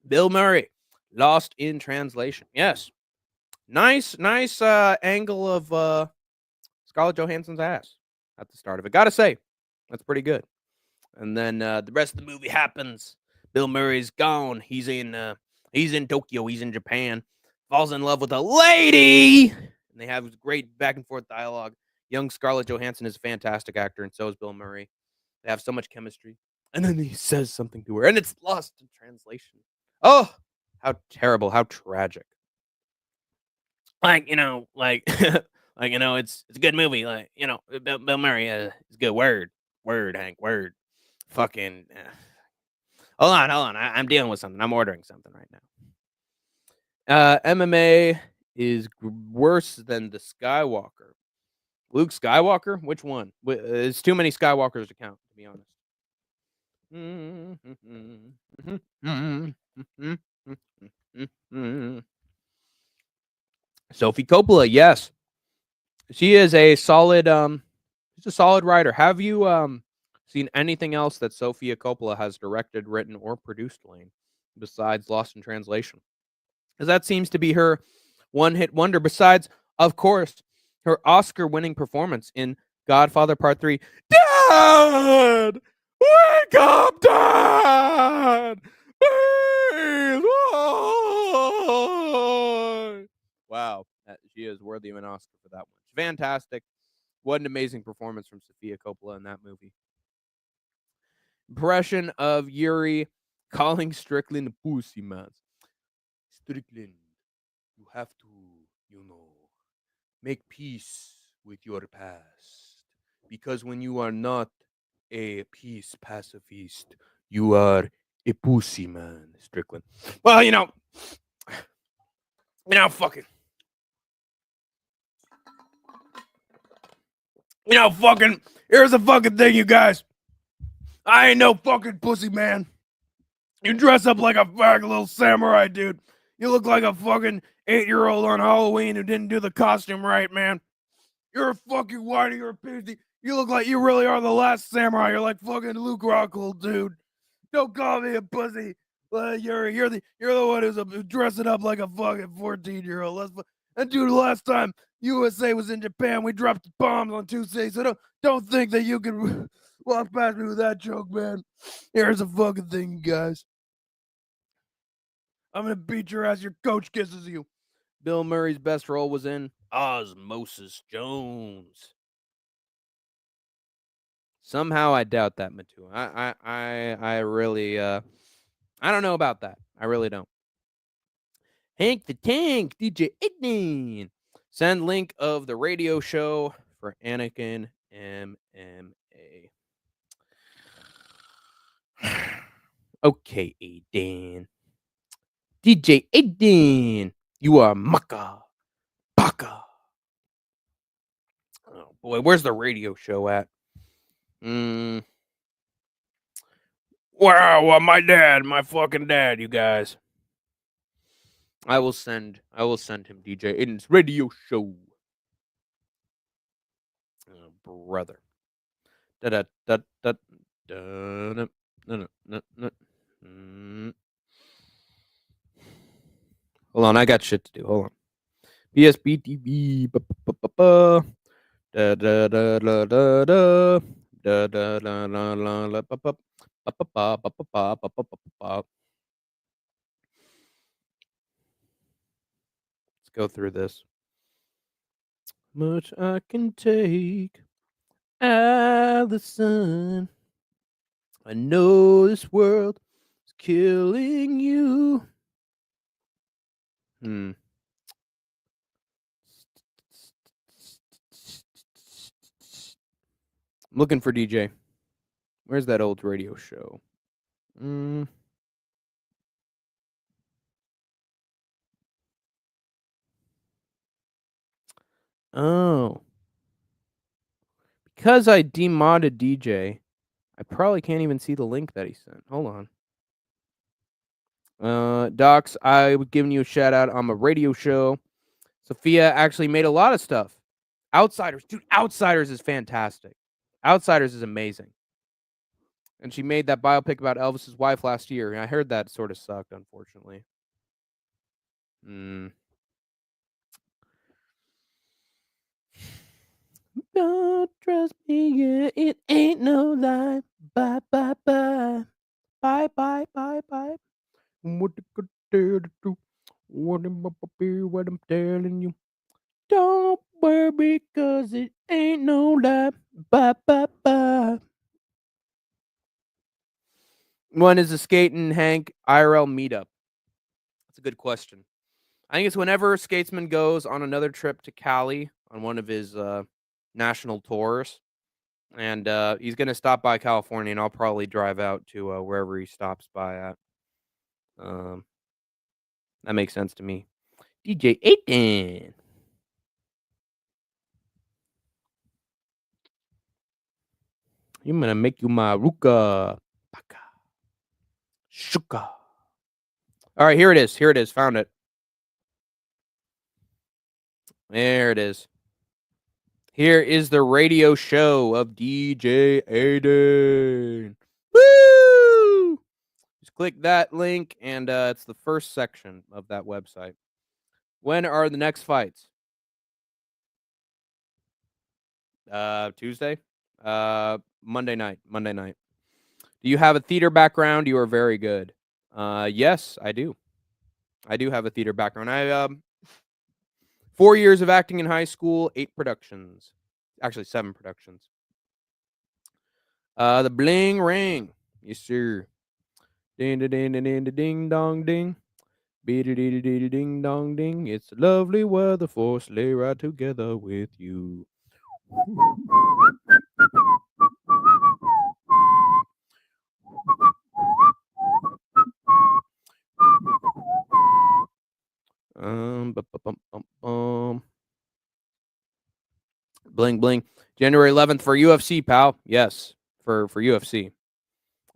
Bill Murray, Lost in Translation. Yes. Nice angle of Scarlett Johansson's ass at the start of it. Gotta say, that's pretty good. And then the rest of the movie happens. Bill Murray's gone. He's in Tokyo. He's in Japan. Falls in love with a lady, and they have great back and forth dialogue. Young Scarlett Johansson is a fantastic actor, and so is Bill Murray. They have so much chemistry. And then he says something to her, and it's lost in translation. Oh, how terrible! How tragic! Like it's a good movie. Like Bill Murray is a good word, Hank, word. Fucking. Hold on. I'm dealing with something. I'm ordering something right now. MMA is worse than the Skywalker. Luke Skywalker? Which one? There's too many Skywalkers to count, to be honest. Sophie Coppola, yes. She is a solid she's a solid writer. Have you seen anything else that Sofia Coppola has directed, written, or produced, Lane, besides Lost in Translation? Because that seems to be her one-hit wonder, besides, of course, her Oscar-winning performance in Godfather Part 3. Dad! Wake up, Dad! Please! Why? Wow. She is worthy of an Oscar for that one. Fantastic. What an amazing performance from Sofia Coppola in that movie. Impression of Yuri calling Strickland a pussy man. Strickland, you have to, make peace with your past. Because when you are not a peace pacifist, you are a pussy man, Strickland. Well, fucking. Fucking. Here's the fucking thing, you guys. I ain't no fucking pussy man. You dress up like a fucking little samurai, dude. You look like a fucking 8-year-old on Halloween who didn't do the costume right, man. You're a fucking whitey, you're a pussy. You look like you really are the last samurai. You're like fucking Luke Rockhold, dude. Don't call me a pussy. You're the one who's dressing up like a fucking 14-year-old. And dude, last time USA was in Japan, we dropped bombs on Tuesday. So don't think that you can walk past me with that joke, man. Here's a fucking thing, you guys. I'm gonna beat your ass. Your coach kisses you. Bill Murray's best role was in Osmosis Jones. Somehow I doubt that, Matu. I really I don't know about that. I really don't. Hank the Tank, DJ Idneen. Send link of the radio show for Anakin MMA. Okay, Aiden. DJ Aiden, you are Maka. Baka. Oh boy, where's the radio show at? Wow, my fucking dad, you guys. I will send him DJ Aiden's radio show. Oh, brother. Da da da da da da. Hold on, I got shit to do. Hold on. PSB TV. Da da da da da da. Da da da da da da. Let's go through this. Much I can take, Allison. I know this world is killing you. I'm looking for DJ. Where's that old radio show? Oh. Because I demodded DJ, I probably can't even see the link that he sent. Hold on. Docs, I was giving you a shout out on my radio show. Sophia actually made a lot of stuff. Outsiders. Dude, Outsiders is fantastic. Outsiders is amazing. And she made that biopic about Elvis's wife last year. And I heard that sort of sucked, unfortunately. Don't trust me, yeah, it ain't no lie. Bye, bye, bye, bye, bye. What you could dare to do? What I'm telling you. Don't worry, cause it ain't no lie. Bye, bye, bye. When is the Skating Hank IRL meetup? That's a good question. I think it's whenever Skatesman goes on another trip to Cali on one of his national tours. And he's going to stop by California, and I'll probably drive out to wherever he stops by at. That makes sense to me. DJ Aiken. I'm going to make you my Ruka. Paka. Shuka. All right, here it is. Here it is. Found it. There it is. Here is the radio show of DJ Aiden. Woo! Just click that link, and it's the first section of that website. When are the next fights? Tuesday? Monday night. Monday night. Do you have a theater background? You are very good. Yes, I do. I do have a theater background. I 4 years of acting in high school, 8 productions. Actually, 7 productions. The Bling Ring. Yes, sir. Ding, ding, ding, ding, ding, dong, ding. Ding, dong, ding. It's lovely weather for sleigh ride together with you. Bling bling. January 11th for UFC, pal. Yes, for UFC.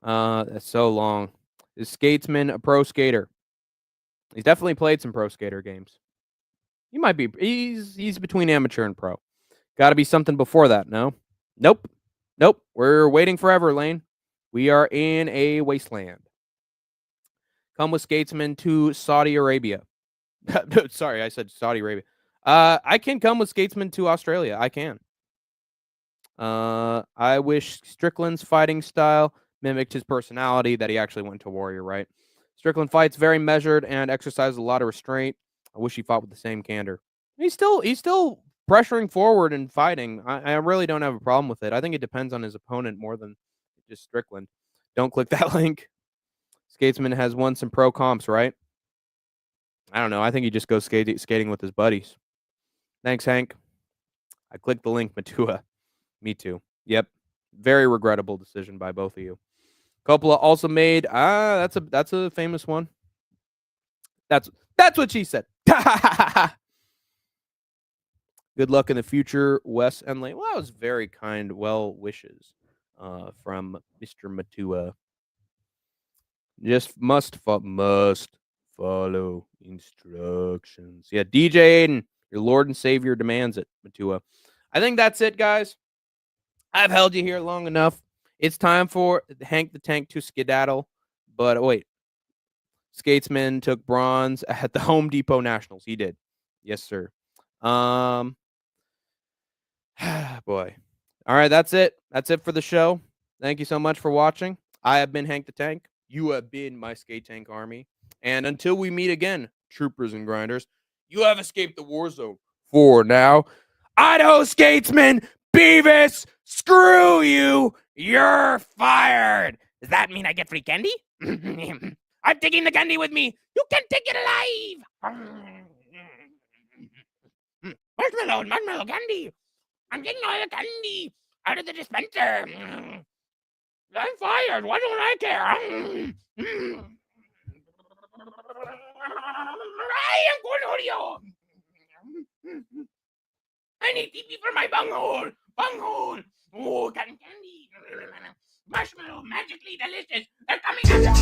That's so long. Is Skatesman a pro skater? He's definitely played some pro skater games. He might be. He's between amateur and pro. Got to be something before that. No. Nope. We're waiting forever, Lane. We are in a wasteland. Come with Skatesman to Saudi Arabia. Sorry, I said Saudi Arabia. I can come with Skatesman to Australia. I can. I wish Strickland's fighting style mimicked his personality, that he actually went to Warrior, right? Strickland fights very measured and exercises a lot of restraint. I wish he fought with the same candor. He's still pressuring forward and fighting. I really don't have a problem with it. I think it depends on his opponent more than just Strickland. Don't click that link. Skatesman has won some pro comps, right? I don't know. I think he just goes skating with his buddies. Thanks, Hank. I clicked the link, Matua. Me too. Yep. Very regrettable decision by both of you. Coppola also made that's a famous one. That's what she said. Good luck in the future, Wes and Lane. Well, that was very kind, well wishes from Mr. Matua. Just must follow instructions. Yeah, DJ Aiden, your Lord and Savior demands it, Matua. I think that's it, guys. I've held you here long enough. It's time for Hank the Tank to skedaddle. But wait. Skatesman took bronze at the Home Depot Nationals. He did. Yes, sir. Boy. All right, that's it. That's it for the show. Thank you so much for watching. I have been Hank the Tank. You have been my Skate Tank Army. And until we meet again, troopers and grinders, you have escaped the war zone. For now, Idaho Skatesman, Beavis, screw you. You're fired. Does that mean I get free candy? I'm taking the candy with me. You can take it alive. Marshmallow candy. I'm getting all the candy out of the dispenser. I'm fired. Why don't I care? I am Cornholio. I need TP for my bunghole. Oh, cotton candy. Marshmallow, magically delicious. They're coming out.